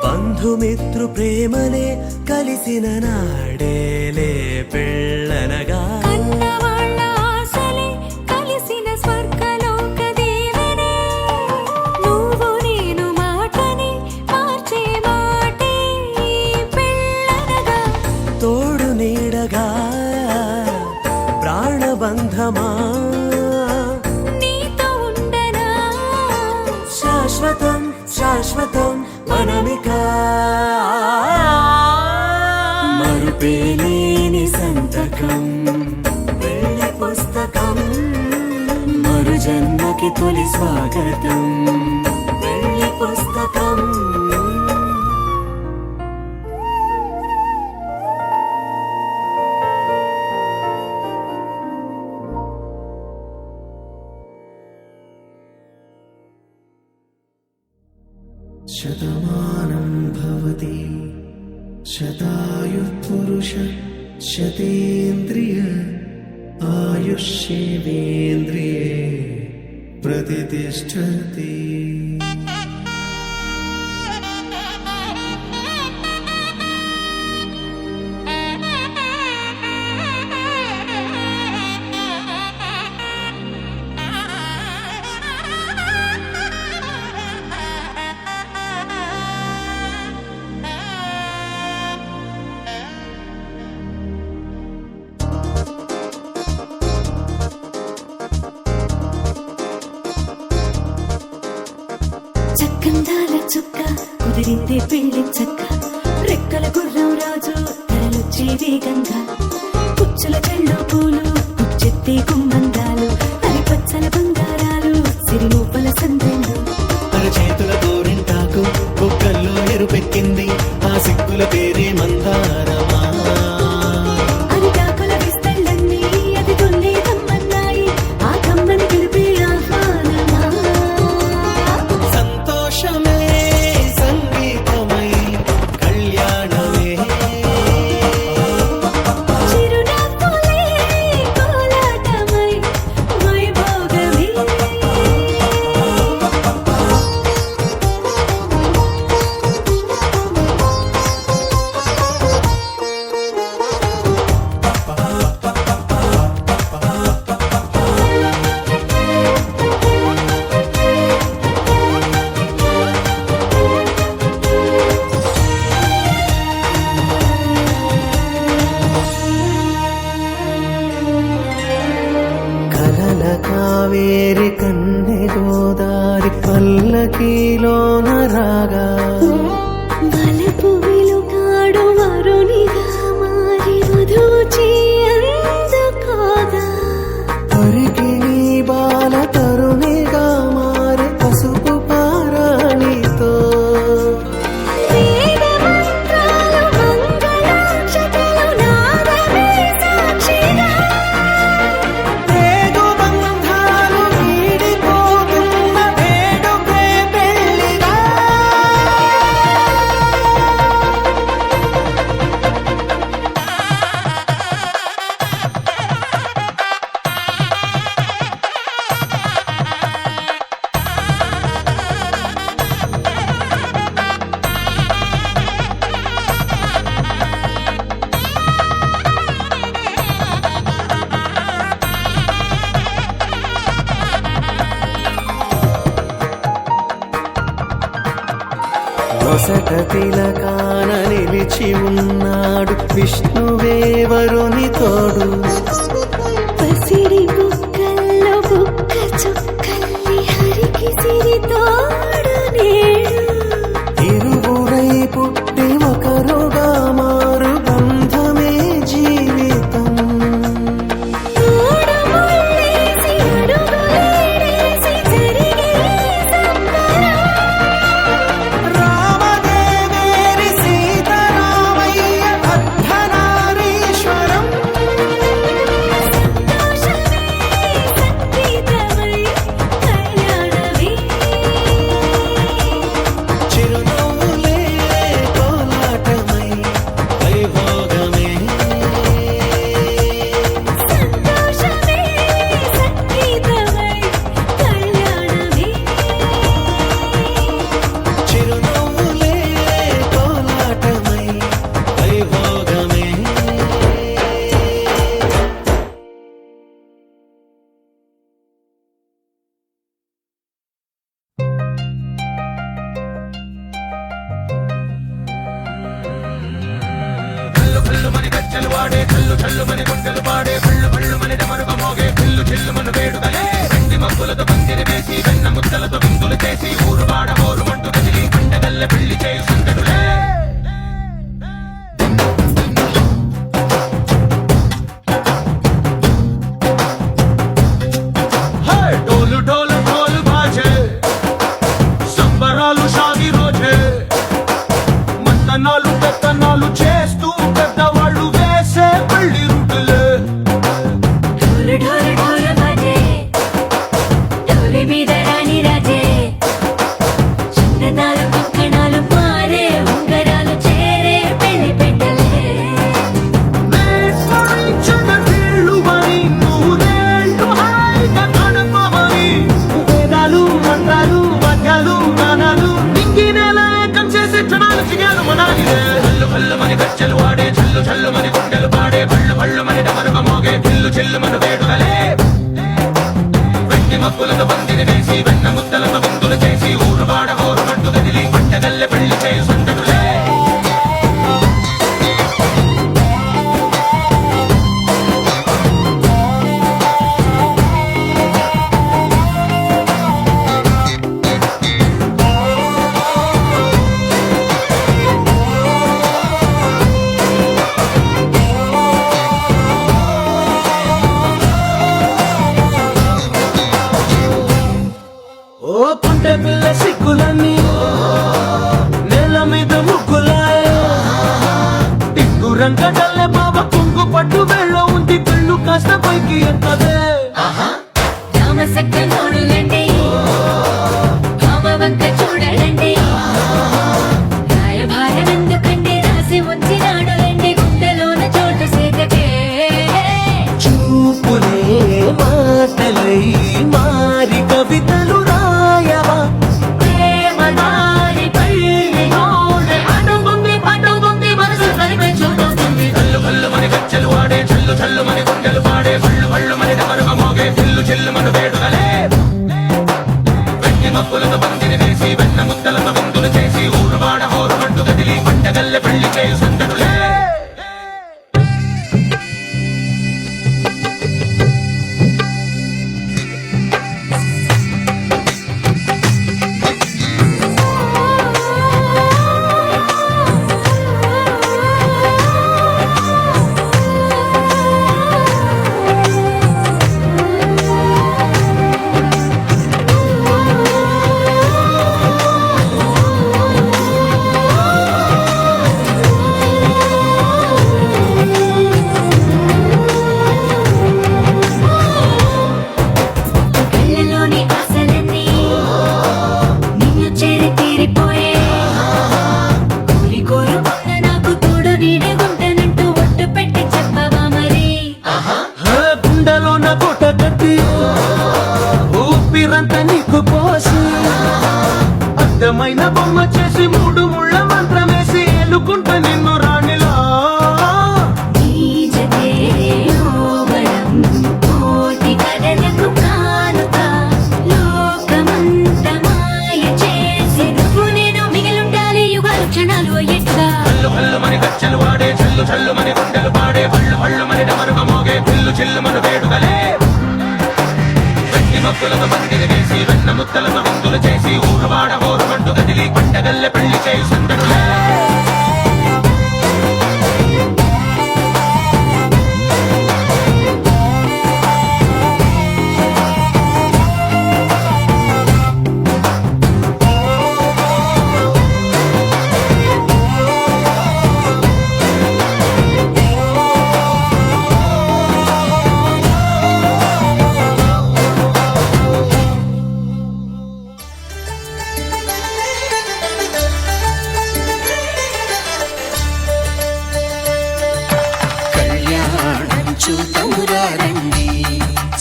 బంధుమిత్రు ప్రేమలే కలిసిన నాడేలే పెళ్ళనగా కన్నవాళ్ళ ఆశలే కలిసిన స్వర్గలోక దీవెనే నువ్వు నేను మాటని మార్చే మాటే పెళ్ళనగా తోడు నీడగా ప్రాణబంధమా నీతో ఉండనా శాశ్వతం శాశ్వతం మనమిక మరుపేలేని సంతకం వెళ్ళి పుస్తకం మరు జన్మకి తొలి స్వాగతం వెళ్ళి పుస్తకం. శతమానం భవతి శతాయుః పురుష శతేంద్రియ ఆయుష్యేంద్రియే ప్రతిష్టతి. చక్కందాల చుక్క కుదిరిందే పెళ్లి చక్క రెక్కల గుర్రం రాజు తరలొచ్చే వేగంగా పుచ్చుల చెళ్ళు పూలు కుచ్చెత్తే గుమ్మందాలు అరి పచ్చల బంగారాలు సిరిమూపల సందెళ్ళు అరచేతుల గోరింటాకు బొక్కల్లో ఎరుపెక్కింది ఆ సిగ్గుల పేరే మందారమా. అరిటాకుల విస్తళ్ళన్నీ అది తొల్లి కమ్మన్నాయి ఆ కమ్మని పిలిపే ఆహ్వానమా సంతోషమే సంగీతమై కళ్యాణమే చిరునవ్వులే కోలాటమై వైభోగమే గోదారి పల్లకీలోన రాగా వలపు వెలుగాడు వరునిగా మారి వధూచి అందుకోగా తరికి నీ బాల తరుణిగా మారే పసుపు పారాణితో వేద మంత్రాలు మంగళాక్షతలు నాదమే సాక్షిగా రేగు బంధాలు వీడిపోతున్న వేడుకే పెళ్లిగా నొసట తిలకాన నిలిచి ఉన్నాడు విష్ణువే వరుని తోడు పసిడి బుక్కల్లో బుక్క చుక్కల్లి హరికి సిరి తోడు నేడు ఇరువురై పుట్టి ఒకరుగా మారు బంధమే జీవితం తోడు ముళ్ళేసి అడుగులేసి జరిగే సంబరం రామదేవేరి సీతారామయ్య అర్ధనారీశ్వరం సంతోషమే సంగీతమై కళ్యాణమే చిరునవ్వులే కోలాటమై వైభోగమే సంతోషమే సంగీతమై కళ్యాణమే చిరునవ్వులే కోలాటమై వైభోగమే డోలు డోలు ఢోలు బాజే సంబరాలు షాది రోజే మంతనాలు పెత్తనాలు చేస్తూ పెద్దవాళ్ళు వేసే పెళ్లి రూటులే ఢోలు ఢోలు ఢోలు బాజే ఢోలి మీద రాణి రాజే చందనాలు కంకణాలు మారే ఉంగరాలు చేరే పెళ్లి పెట్టలే చెడ్డీళ్ళు అని నూరేళ్ళు హాయిగా గడపమని వేదాలు మంత్రాలు వాద్యాలు గానాలు నింగి నేల ఏకం చేసి క్షణాలు చిగాలు మనాలిలే హల్లు హల్లు మని గజ్జలు వాడే చల్లు చల్లు మని గుండెలు పాడే పళ్ళు పళ్ళు మని డమరుగ మోగే చిల్లు చిల్లు మన వేడుకలే వెండి మబ్బులతో బందిని వేసి వెన్న ముద్దలతో విందులు చేసి ఊరు వాడ హోరు మట్టు కదిలి పంటగల్లె పెళ్లి చేయి సందడులే ఓ పుంటె పిల్ల సిక్కులన్నీ నేల మీద ముగ్గులాయ టిక్కు రంగడల్లె బాబ కుంగు పట్టు వెళ్ళ ఉంది పెళ్ళు కాస్త పైకి ఎక్కదే రామసక్క నోడులండి భామవంక చూడలండి రాయభారం ఎందుకండి రాసి ఉంచినాడు రండి గుండెలోన చోటు సేదకే చూపులే మాటలై మారి కవితలు రాయవా ప్రేమ దారి పెళ్లి నోడు అడుగుంది పడుగుంది మనసు కలిపే చూడుతుంది కల్లు కల్లు మని గజ్జలు వాడే చల్లు చల్లు మని గుండెలు పాడే పళ్ళు పళ్ళు మని డమరుగ మోగే చిల్లు చిల్లు మన వేడుకలే వెండి మబ్బులతో బందిని వేసి వెన్న ముద్దలతో విందులు చేసి ఊరు వాడ హోరు మట్టు కదిలి పంటగల్లె పెళ్లి చేయి సందడులే అందమైన బొమ్మ చేసి 3 ముళ్ళ మంత్రమేసి ఎలుకుంటా నిన్ను రాణిలా మని గచ్చలు వాడే చల్లు చల్లు మని గుండెలు పాడే పళ్ళు పళ్ళు మని డమరుగ మోగే పిల్లు చిల్లు మన వేడుగలే వెట్టి మక్కులతో పందిరి వేసి వెన్న ముద్దలతో విందులు చేసి ఊరువాడ ఊరుమంటూ కదిలి పండగల్లె పెళ్లి చేయి సందడులే చూతమురారండి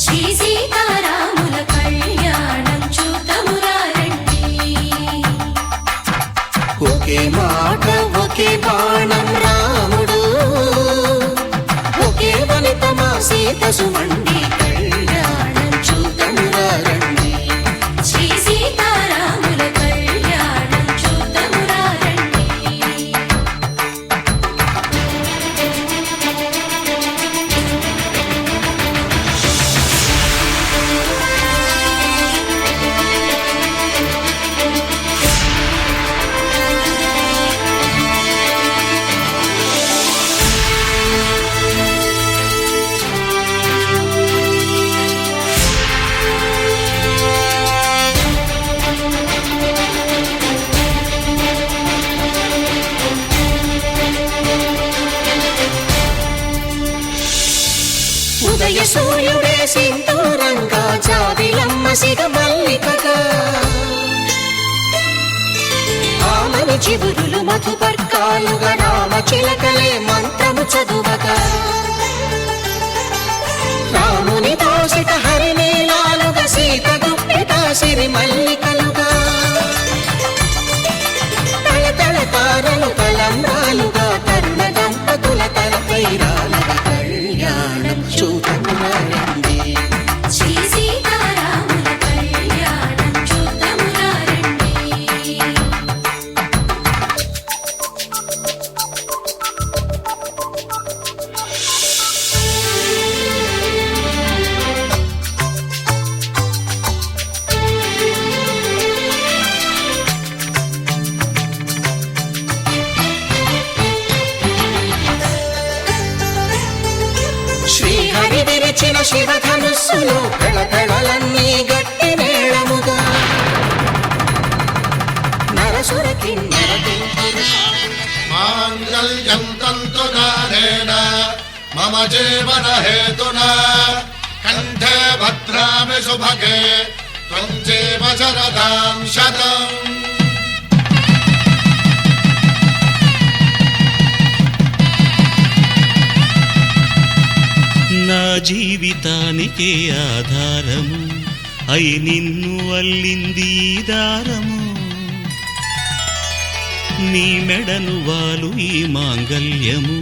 శ్రీ సీతారాముల కళ్యాణం చూతమురారండి ఒకే మాట ఒకే బాణం రాముడు ఒకే వనిత మా సీత సుమండి కళ్యాణం చూతమురారండి శ్రీ సీతారాముల కళ్యాణం చూతమురారండి ఉదయ సూర్యుడే సింధూరంగా జాబిలమ్మ సిగ మల్లికగా ఆమని చివురులు మధుపర్కాలుగా రామ చిలకలే మంత్రము చదువగా రాముని దోసిట హరినీలాలుగా సీత గుప్పిట సిరి మల్లికలుగా తల తల తారలు తలంబ్రాలుగా తరుణ దంపతుల తలపై రాలగా కళ్యాణం చూతమురారండి శ్రీ సీతారాముల కళ్యాణం చూతమురారండి శ్రీహరి విరిచిన శివధనుస్సులో కళకళలన్నీ గట్టి మేళముగా నరసుర కిన్నర కింకురు మాంగళ్యం తంతునానేన మమ జీవన హేతునా కంఠే భద్రామి శుభగే త్వం జీవ శరదాం శతం నా జీవితానికే ఆధారము అయి నిన్ను అల్లింది ఈ దారము నీ మెడను వాలు ఈ మాంగల్యము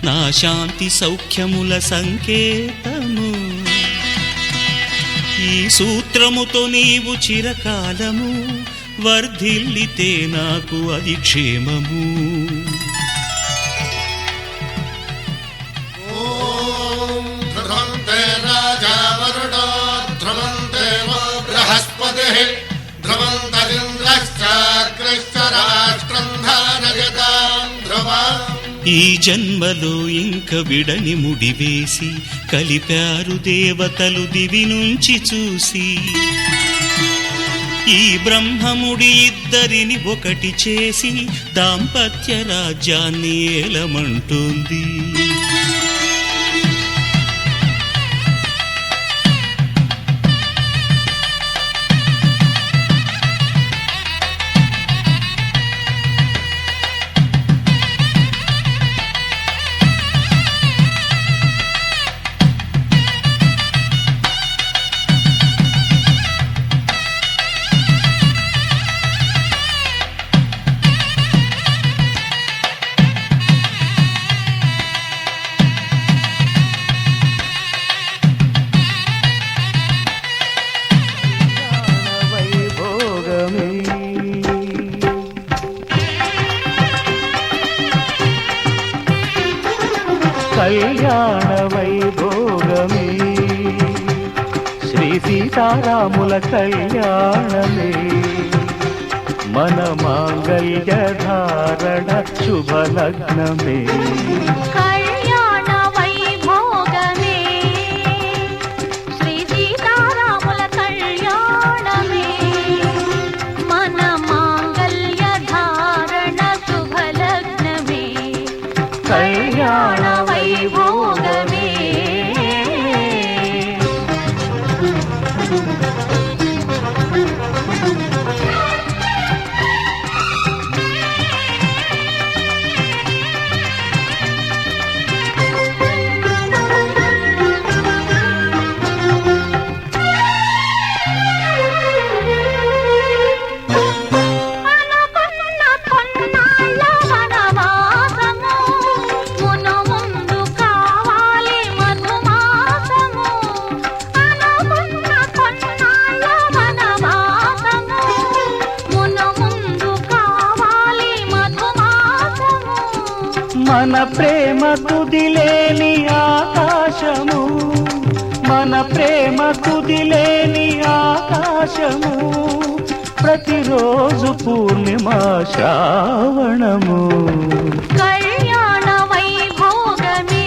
నా శాంతి సౌఖ్యముల సంకేతము ఈ సూత్రముతో నీవు చిరకాలము వర్ధిల్లితే నాకు అది క్షేమము ధ్రువంతే రాజా వరుణో ధ్రువంతే వో బృహస్పతిః ధ్రువంతరింద్రశ్చాగ్రశ్చ రాష్ట్రం ధారయతాం ధ్రువం ఈ జన్మలో ఇంక విడని ముడివేసి కలిపారు దేవతలు దివి నుంచి చూసి ఈ బ్రహ్మముడి ఇద్దరిని ఒకటి చేసి దాంపత్య రాజ్యాన్ని ఏలమంటుంది కళ్యాణ వైభోగమే శ్రీ సీతారాముల కళ్యాణమే మన మాంగళ్య ధారణ శుభలగ్నమే కళ్యాణ వైభోగమే శ్రీ సీతారాముల కళ్యాణమే మన మాంగళ్య ధారణ శుభలగ్నమే కళ్యాణ వైభోగమే మన ప్రేమ తుదిలేని ఆకాశము మన ప్రేమ తుదిలేని ఆకాశము ప్రతిరోజు పూర్ణిమ శ్రావణము కళ్యాణ వైభోగమే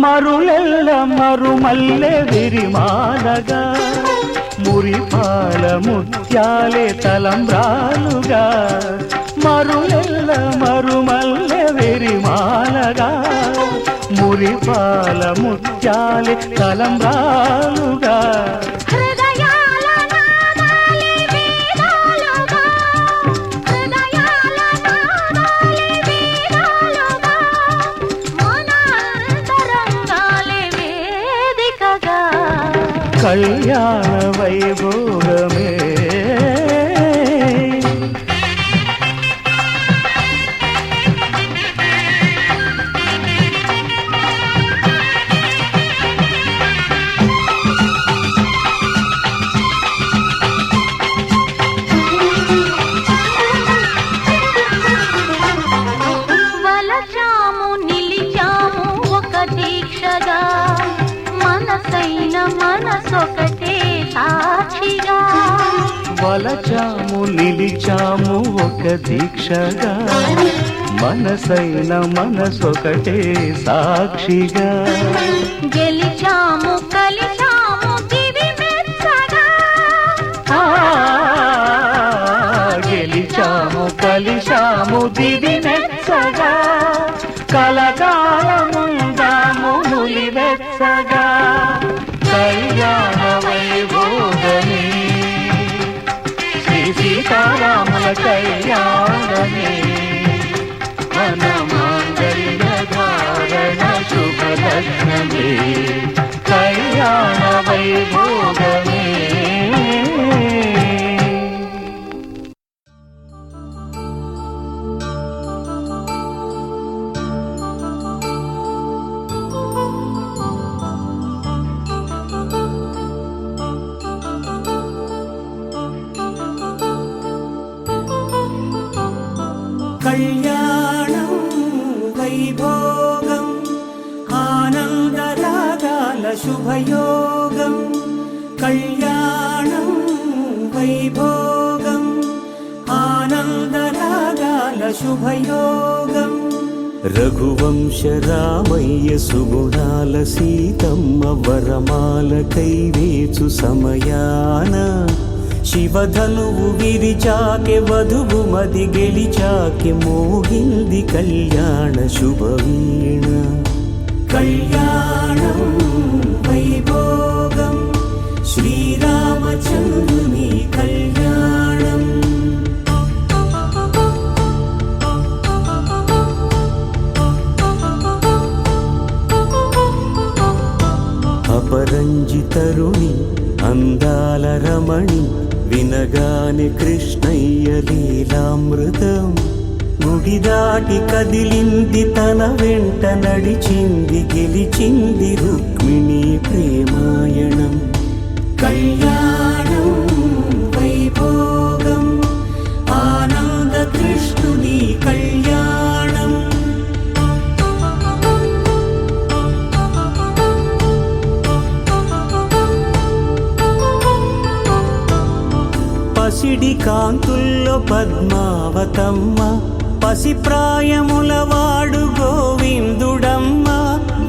మరులెల్ల మరుమల్లె విరిమాలగా మురిపాల ముత్యాలే తలంబ్రాలుగా మరులెల్ల మరుమల్లె విరిమాలగా మురిపాల ముత్యాలే తలంబ్రాలుగా కళ్యాణ వైభోగమే వలచాము నిలిచాము ఒక దీక్షగా మనసైన మనసొకటే సాక్షిగా వలచాము నిలిచాము ఒక దీక్షగా మనసైన మనసొకటే సాక్షిగా గెలిచాము కలిచాము దివి మెచ్చగా గెలిచాము కలిశాము దివి మెచ్చగా కలకాలముందాము నులివెచ్చగా కళ్యాణ వైభోగమే శ్రీ సీతారాముల కళ్యాణమే మన మాంగళ్య ధారణ శుభలగ్నమే కళ్యాణ వైభోగమే కళ్యాణం వైభోగం ఆనందరాగాల శుభయోగం కళ్యాణం వైభోగం ఆనందరాగాల శుభయోగం రఘువంశ రామయ్య సుగుణాల సీతమ్మ వరమాల కైవేచు సమయాన శివధనువు విరిచాకె వధువు మది గెలిచాకె మోగింది కళ్యాణ శుభవీణ కళ్యాణం వైభోగం శ్రీరామచంద్రుని కళ్యాణం అపరంజితరుణి అందాల రమణి వినగానే కృష్ణయ్య లీలామృతం గుడి దాటి కదిలింది తన వెంట నడిచింది గెలిచింది రుక్మిణి ప్రేమాయణం. కళ్యాణం వైభోగం ఆనంద కృష్ణుని కళ్యాణం. పసిడి కాంతుల్లో పద్మావతమ్మ పసిప్రాయముల వాడు గోవిందుడమ్మ.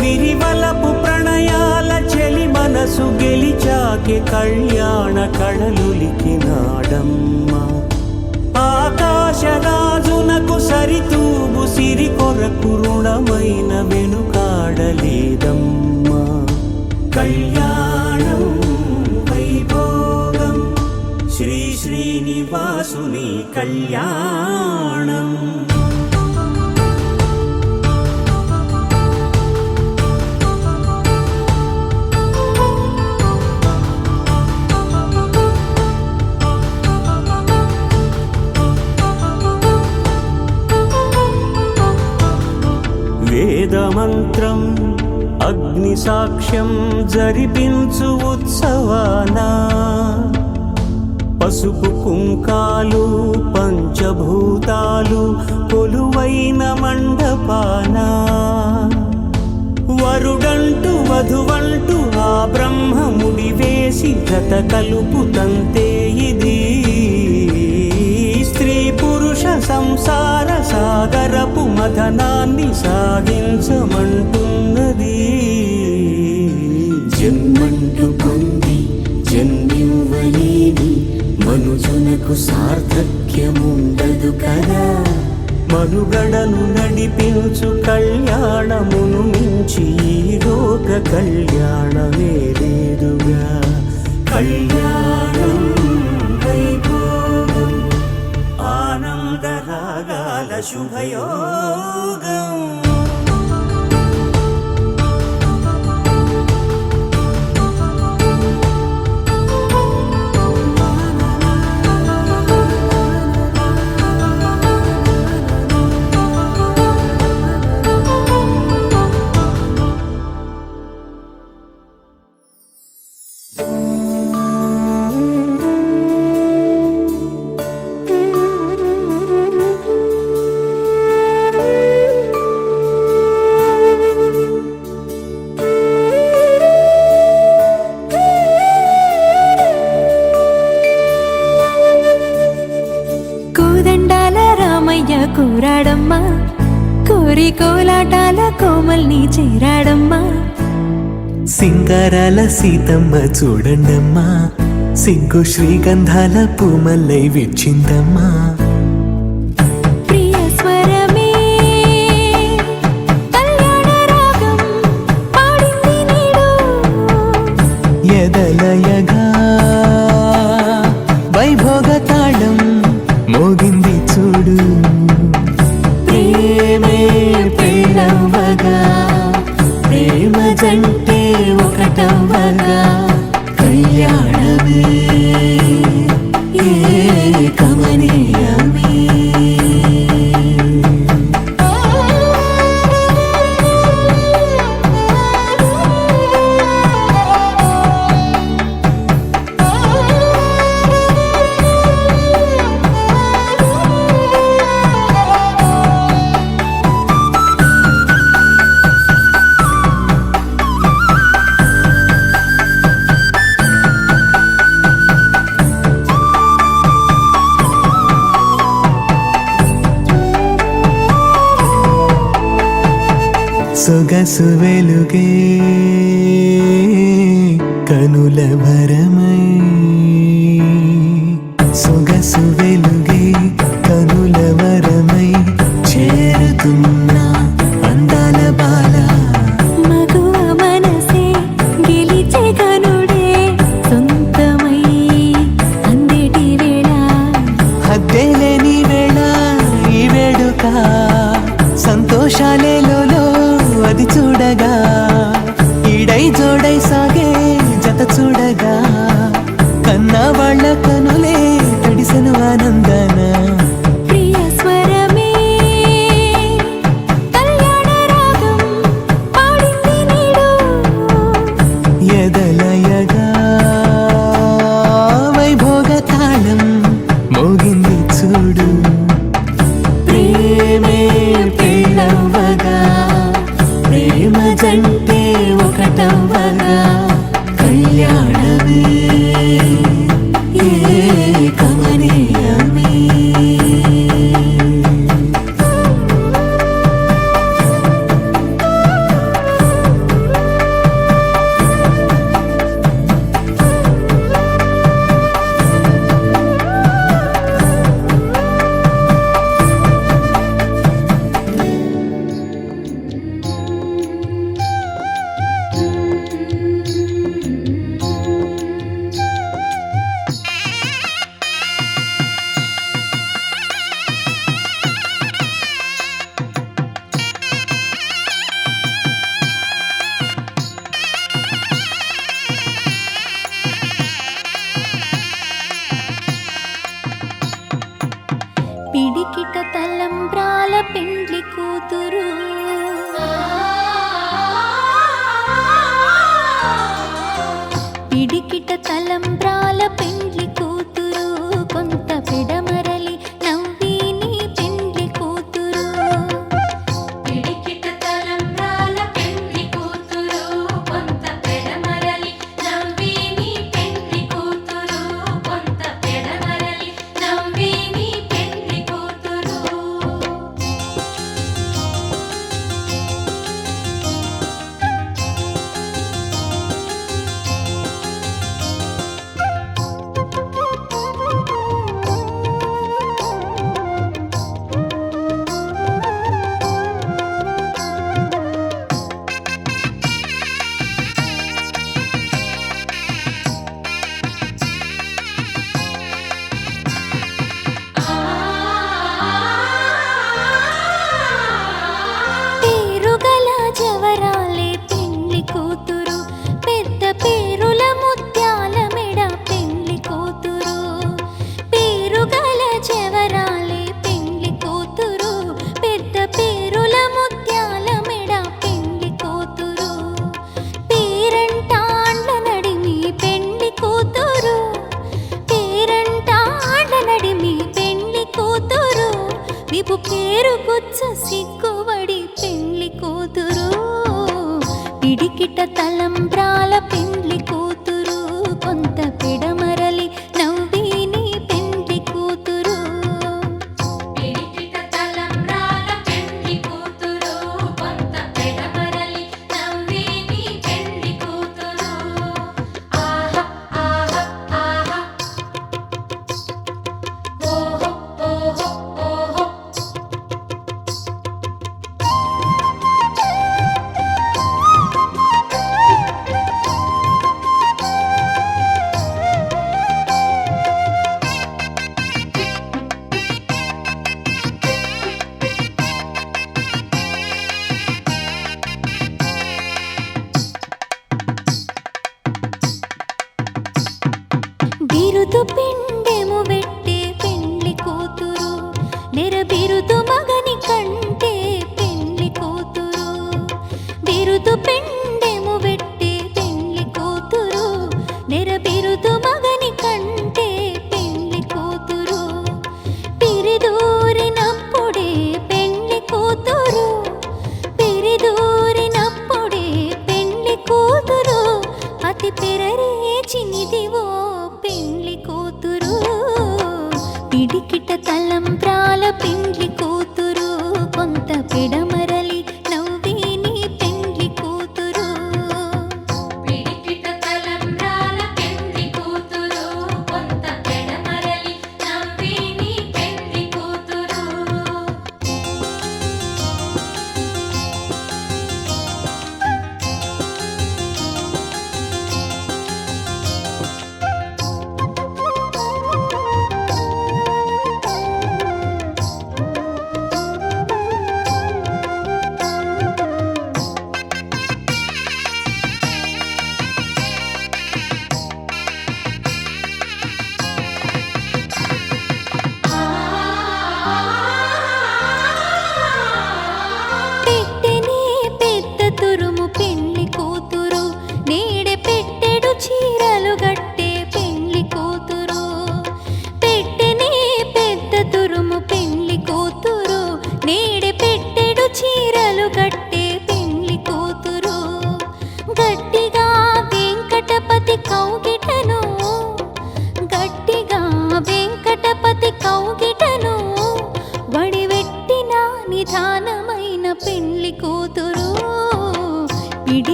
విరివలపు ప్రణయాల చెలి మనసు గెలిచాకే కళ్యాణ కళలులికినాడమ్మ. ఆకాశరాజునకు సరితూబు సిరి కొరకు రుణమైన వెనుకాడలేదమ్మా. కళ్యాణం వైభోగం శ్రీ శ్రీనివాసుని కళ్యాణం. వేదమంత్రం అగ్ని సాక్ష్యం జరిపించు ఉత్సవానా. పసుపు కుంకాలు పంచభూతాలు కొలువైన మండపానా. వరుడంటూ వధువంటూ ఆ బ్రహ్మముడి వేసి జత కలుపుతంతే ఇది. స్త్రీ పురుష సంసార సాగరపు మథనాన్ని సాగించమంటున్నది. జన్మంటూ పొంది జన్మివ్వలేని మనుజునకు సార్థక్యముండదు కదా. మనుగడను నడిపించు కళ్యాణమును మించి ఈ లోక కళ్యాణమే లేదుగా. కళ్యాణం వైభోగం ఆనందరాగాల శుభయోగం. కోరాడమ్మా కోరి కోలాటాల కోమల్ని చేరాడమ్మా. సింగారాల సీతమ్మ చూడండమ్మా సిగ్గు శ్రీగంధాల పూమల్లై విచ్చిందమ్మా. ప్రియ స్వరమే కళ్యాణ రాగం పాడింది నీడు. ఎదలయగా వైభోగ తాళం మోగింది చూడు. ప్రేమే పెళ్ళవ్వగా ప్రేమ జంటే ఒకటవ్వగా కళ్యాణమే కమనీయమే. సొగసు వెలుగే కనుల భరమై. సొగసు వెలుగే కనుల వరమై చేరుతున్న అందాల బాల. మగువ మనసే గెలిచే కనుడే సొంతమై అందేటి వేళ. హద్దేలేని వేళ ఈ వేడుక సంతోషాలేలో అది చూడగా. ఈడై జోడై సాగే జత చూడగా కన్నా వాళ్ళ కనులే తడిసెను ఆనందన. ప్రియ స్వరమే పిడికిట తలంబ్రాల పెండ్లి కూతురు కొంత పెడమరలి నవ్విని పెండ్లి కూతురు పిడికిట తలంబ్రాల పెండ్లి కూతురు కొంత పెడమరలి నవ్విని పెండ్లి కూతురు కొంత పెడమరలి నవ్విని పెండ్లి కూతురు పేరుగల జవరాలే పెండ్లి కూతురు పెద్ద పేరుల ముత్యాల మెడ పెండ్లి కూతురు పేరుగల జవరాలే పెండ్లి కూతురు పెద్ద పేరుల ముత్యాల మెడ పెండ్లి కూతురు పేరంటాండ్ల నడిమి పెండ్లి కూతురు పేరంటాండ్ల నడిమి పెండ్లి కూతురు విపు పేరు గుచ్చ సిగ్గుబడి పెండ్లి కూతురు పిడికిట తలంబ్రాల పెండ్లి కూతురు కొంత పెడమరలి నవ్విని పెండ్లి కూతురు పిడికిట తలంబ్రాల పెండ్లి కూతురు కొంత పెడమరలి నవ్విని పెండ్లి కూతురు ఆహా ఆహా ఆహా ఓహో ఓహో ఓహో బిరుదు పిండెము పెట్టే పెండ్లి కూతురు నెరబిరుదు మగని కంటే పెండ్లి కూతురు బిరుదు పిండెము పెట్టే పెండ్లి కూతురు నెరబిరుదు మగని కంటే పెండ్లి కూతురు పిరిదూరినప్పుడే పెండ్లి కూతురు పిరిదూరినప్పుడే పెండ్లి కూతురు అతి పెరరేచినిదివో పెండ్లి కూతురు పిడికిట తలంబ్రాల పెండ్లి కూతురు కొంత పెడమరలి నవ్విని పెండ్లి కూతురు పిడికిట తలంబ్రాల పెండ్లి కూతురు కొంత పెడమరలి నవ్విని పెండ్లి కూతురు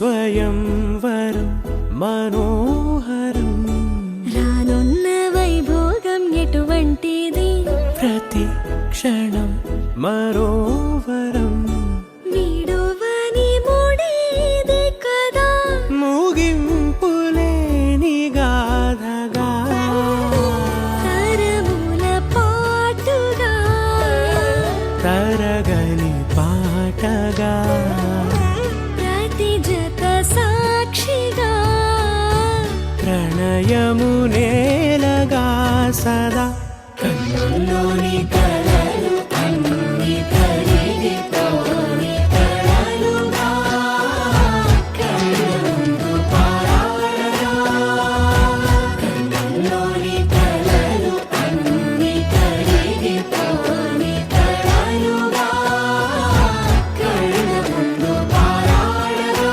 స్వయంవరం మనోహరం రానున్న వైభోగం ఎటువంటిది ప్రతి క్షణం మరోవరం వీడువని మూడేది కదా ముగింపులేని గాథగా తరముల పాటుగా తరగని పాటగా ప్రతి జత సాక్షిగా ప్రణయము నేలగా సదా కన్నుల్లోని కలలు అన్ని కరిగిపోని కలలుగా కళ్ళముందు పారాడగా కన్నుల్లోని కలలు అన్ని కరిగిపోని కలలుగా కళ్ళముందు పారాడగా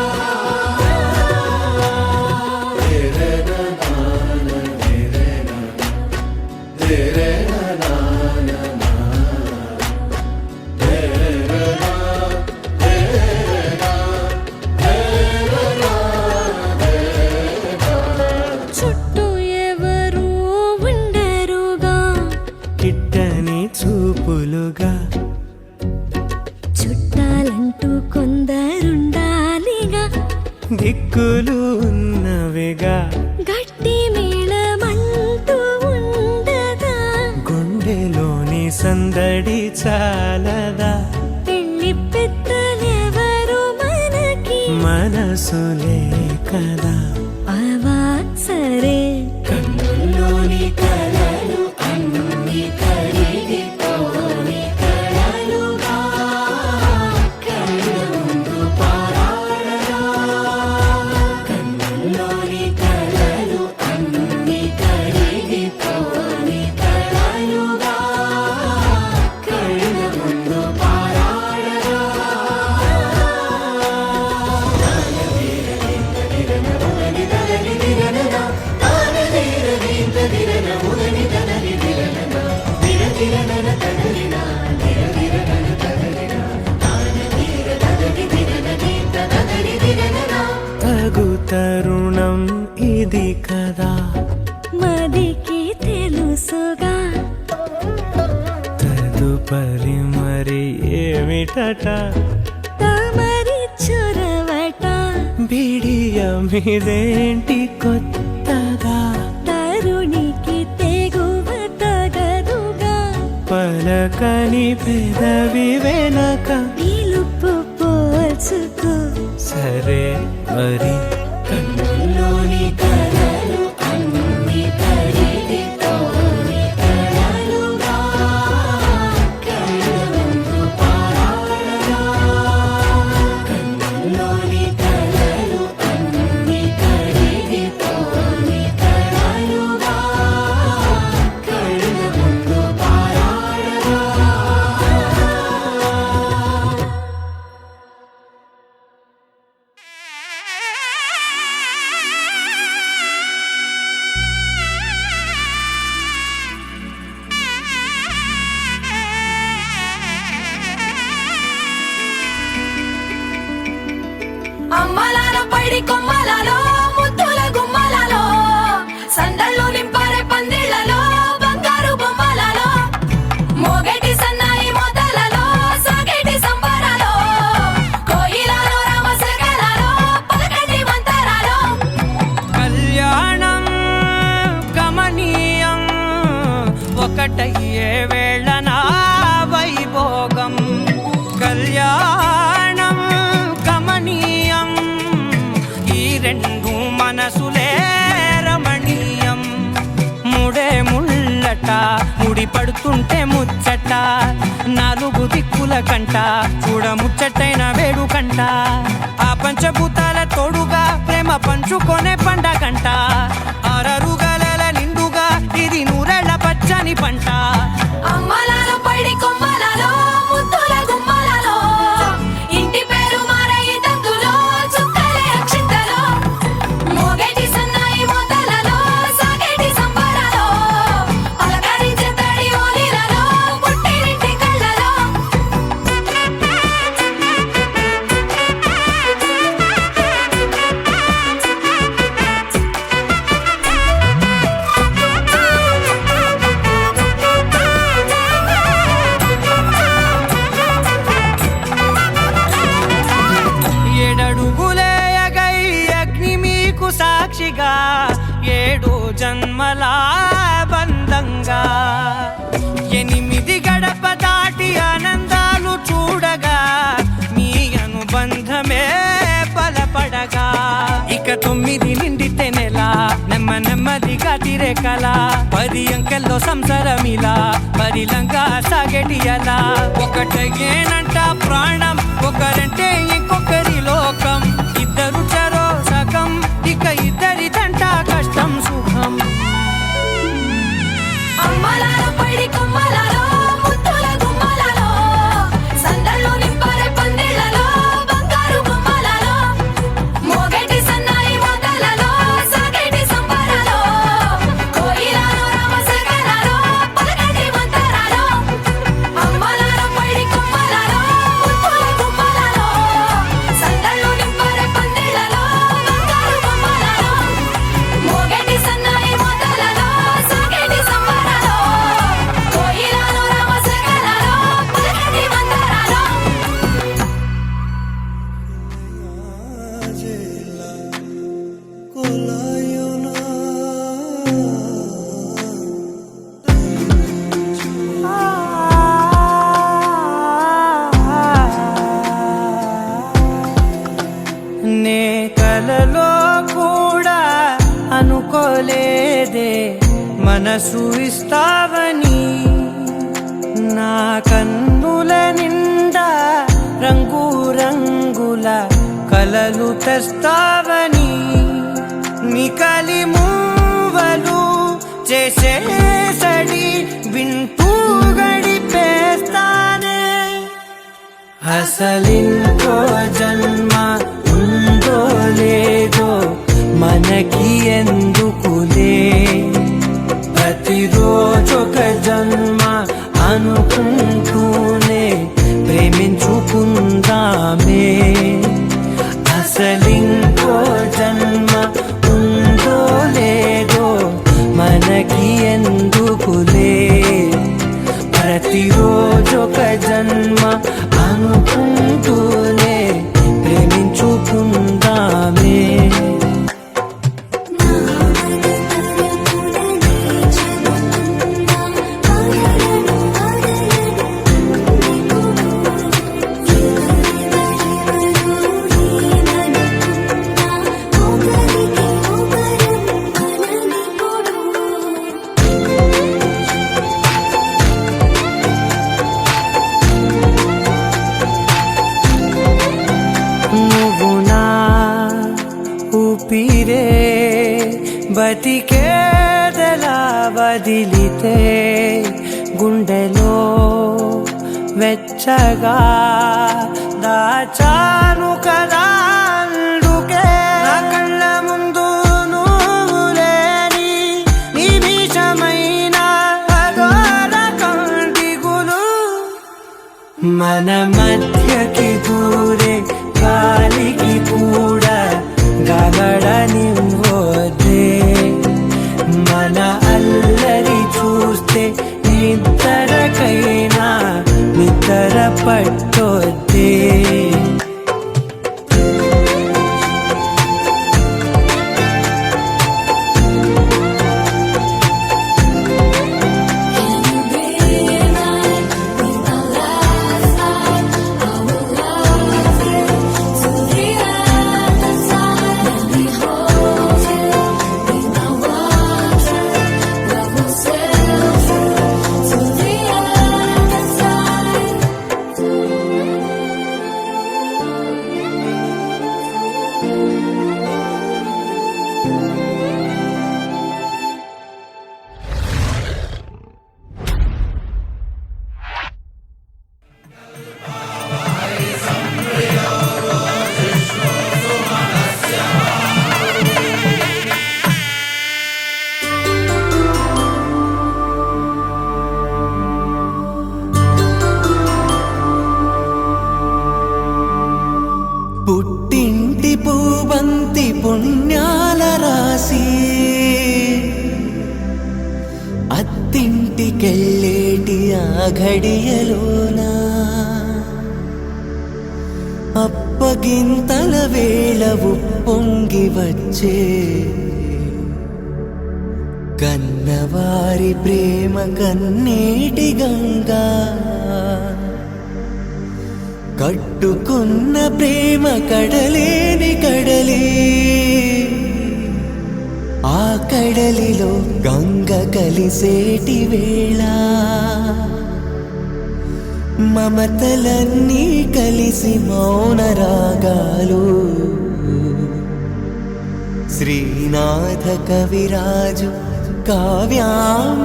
చుట్టూ ఎవరు ఉండరుగా కిట్టని చూపులుగా చుట్టాలంటూ కొందరుండాలిగా దిక్కులు ఉన్నవిగా గట్టి మేళమంటూ ఉండగా గుండెలోని సందడి చాలదా పెళ్లి పెద్దలెవరు మనకి మనసులే కదా అవా సరే కన్నుల్లోని కలలు అన్ని కరిగిపోని కలలుగా కళ్ళముందు పారాడగా కన్నుల్లోని కలలు అన్ని కరిగిపోని కలలుగా కళ్ళముందు పారాడగా తగు తరుణం ఇది కదా మదికి తెలుసుగా తదుపరి మరి ఏమిటట తమరి చొరవట బిడియమిదేంటి కొత్తగా తరుణికి తెగువ తగదుగా పలకని పెదవి వెనక పిలుపు పోల్చుకో సరే మరి కన్నుల్లోని కలలు అన్ని కరిగిపోని కలలుగా కళ్ళముందు పారాడగా కన్నుల్లోని కలలు అన్ని కరిగిపోని కలలుగా కళ్ళముందు పారాడగా అమ్మలాల పైడి కొమ్మలలో ముద్దుల గుమ్మలలో సందళ్ళు నింపారే పందిళ్లలో బంగారు బొమ్మలలో మోగేటి సన్నాయి మోతలలో సాగేటి సంబరాలో కోయిలలో రామసగలలో పలకటి మంతరాలో కళ్యాణం గమనీయం ఒకటయ్యే వేళ నా వైభోగం కళ్యాణం గమనీయం ఈ రెండు మనసులే రమణీయం ముడే ముళ్ళట ముడి పడుతుంటే ముచ్చట నాలుగు దిక్కుల కంట చూడ ముచ్చటైన వేడుకంట ఆ పంచభూతాల తోడుగా ప్రేమ పంచుకొనే పండగంట ఆరరుగల నిండుగా ఇది నూరెళ్ళ పచ్చని పంట అమ్మలాల పైడి కొమ్మలలో ముద్దుల గుమ్మలలో ఇంటి పేరు మారయి తందులో చుక్కలే అక్షింతలో మోగేటి సన్నాయి మోతలలో సాగేటి సంబరాలో పలకరించే తడి ఓలిలలో పుట్టినింటి కళ్ళలో సాక్షిగా 7 జన్మల బంధంగా 8 గడప దాటి ఆనందాలు చూడగా మీ అనుబంధమే బలపడగా ఇక 9 నిండితే నెల నెమ్మదిగా తిరే కల 10 అంకెల్లో సంసారమిలా పరిలంగా సాగేటియలా ఒకటేనంట ప్రాణం ఒకరంటే ఇంకొకరి లోకం ఇద్దరు చరో సగం ఇక ఇద్దరిదంట కష్టం సుఖం అమ్మలాలో పడి కొమ్మలాలో ముత్తుల గుమ్మలాలో సందళ్ళు నింపారే పందిళ్ళలో బంగారు గుమ్మలాలో మోగేటి సన్నాయి మోతలలో సాగేటి సంబరాలో కోయిలాలో రామశకలాలో పలకటి మంతరాలో అమ్మలాలో పడి కొమ్మలాలో ముత్తుల గుమ్మలాలో సందళ్ళు నింపారే పందిళ్ళలో బంగారు గుమ్మలాలో మోగేటి సన్నాయి మోతలలో సాగేటి సంబరాలో కోయిలాలో రామశకలాలో పలకటి మంతరాలో నే కలలో కూడా అనుకోలేదే మనసు ఇస్తావని నా కన్నుల నిండా రంగు రంగుల కలలు తెస్తావని నికలి మూవలు చేసేసడి వింటూ గడిపేస్తానే అసలింకో జన్మ ఉందో లేదో మనకి ఎందుకులే ప్రతిరోజొక జన్మ అనుకుంటూనే ప్రేమించుకుందామే అసలింకో జన్మ ఉందో లేదో మనకి ఎందుకులే ప్రతిరోజొక జన్మ అనుకుంటూనే ప్రేమించుకుందామే నువ్వు నా ఊపిరే బతికేదలా వదిలితే గుండెలో వెచ్చగా దాచాను కదా అందుకే నా కళ్ళ ముందు నువ్వు లేని నిమిషమైన అఘోర కంటిగులు మన మధ్యకి దూరే గాలికి కూడా గగడనివ్వదే మన అల్లరి చూస్తే నిద్రకైనా నిద్ర పట్టొద్దే పుట్టింటి పూబంతి పుణ్యాల రాసి అత్తింటికెళ్ళేటి ఆ ఘడియలోనా అప్ప అప్పగింతల వేళ ఉప్పొంగి వచ్చే కన్నవారి ప్రేమ కన్నీటి గంగా కట్టుకున్న ప్రేమ కడలేని కడలే ఆ కడలిలో గంగ కలిసేటి వేళ మమతలన్నీ కలిసి మౌన రాగాలు శ్రీనాథ కవిరాజు కావ్యామృతాలు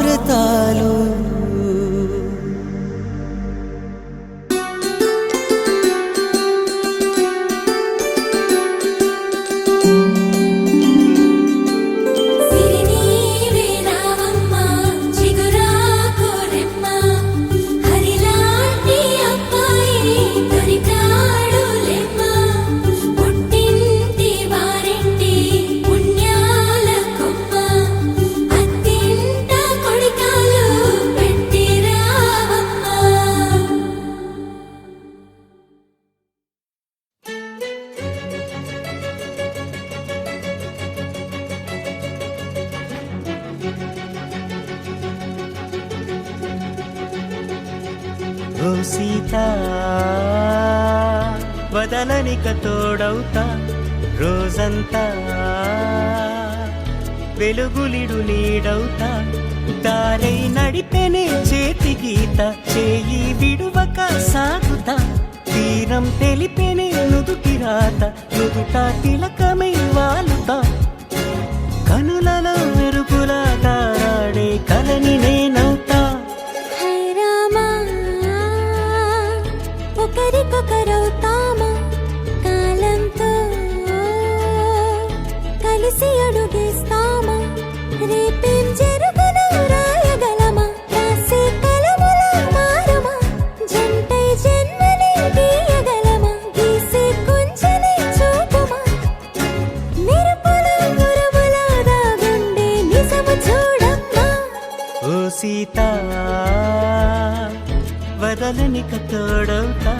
ఓ సీత వదలనిక తోడవుతా రోజంతా వెలుగులిడు నీడవుతా దారై నడిపెనే చేతి గీత చేయి విడువక సాగుతా తీరం తెలిపెనే నుదుటి రాత నుదుట తిలకమై వాలుతా కనులలో మెరుపులా తారాడే కలని నేనవుతా ఒకరికొకరవుతామా కాలంతో కలిసి అడుగేస్తామా రేపేం జరుగునో రాయగలమా రాసే కలములా మారమా జంటై జన్మని గీయగలమా గీసే కుంచని చూపుమా మెరుపుల మురముల దాగుండే నిజము చూడమ్మా ఓ సీత వదలనిక తోడవుతా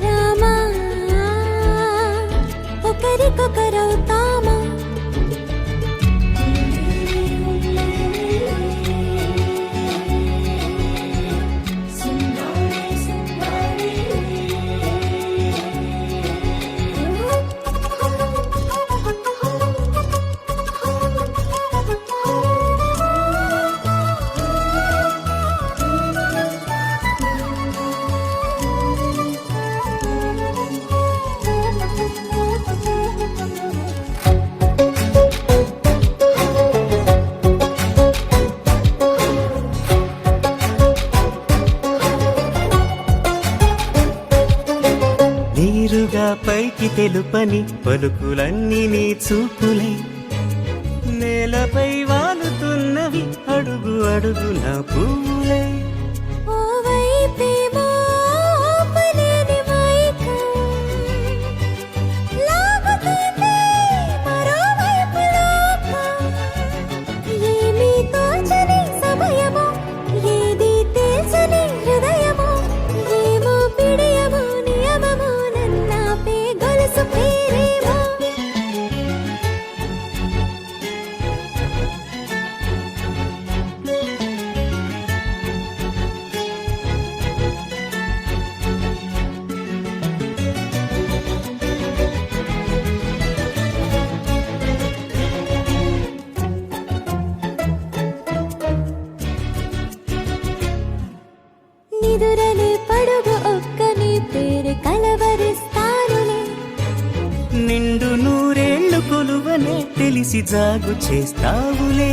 రామా ఒకరికొకరవుతామా నీరుగా పైకి తెలుపని పలుకులన్నీ నీ చూపులై నేలపై వాలుతున్నవి అడుగు అడుగు నా పువ్వులై ఓ వైపేమో ఆపలేని మైకం లాగుతుంది మరోవైపు లోకం ఏమీ తోచని సమయమో ఏది తేల్చని హృదయమో ఏమో పిడియమో నియమమో నన్నాపే గొలుసు పేరేమో నిదురలే పడుగు ఒక్కని పేరు కలవరిస్తానులే నిండు నూరేళ్లు కొలువనే తెలిసి జాగు చేస్తావులే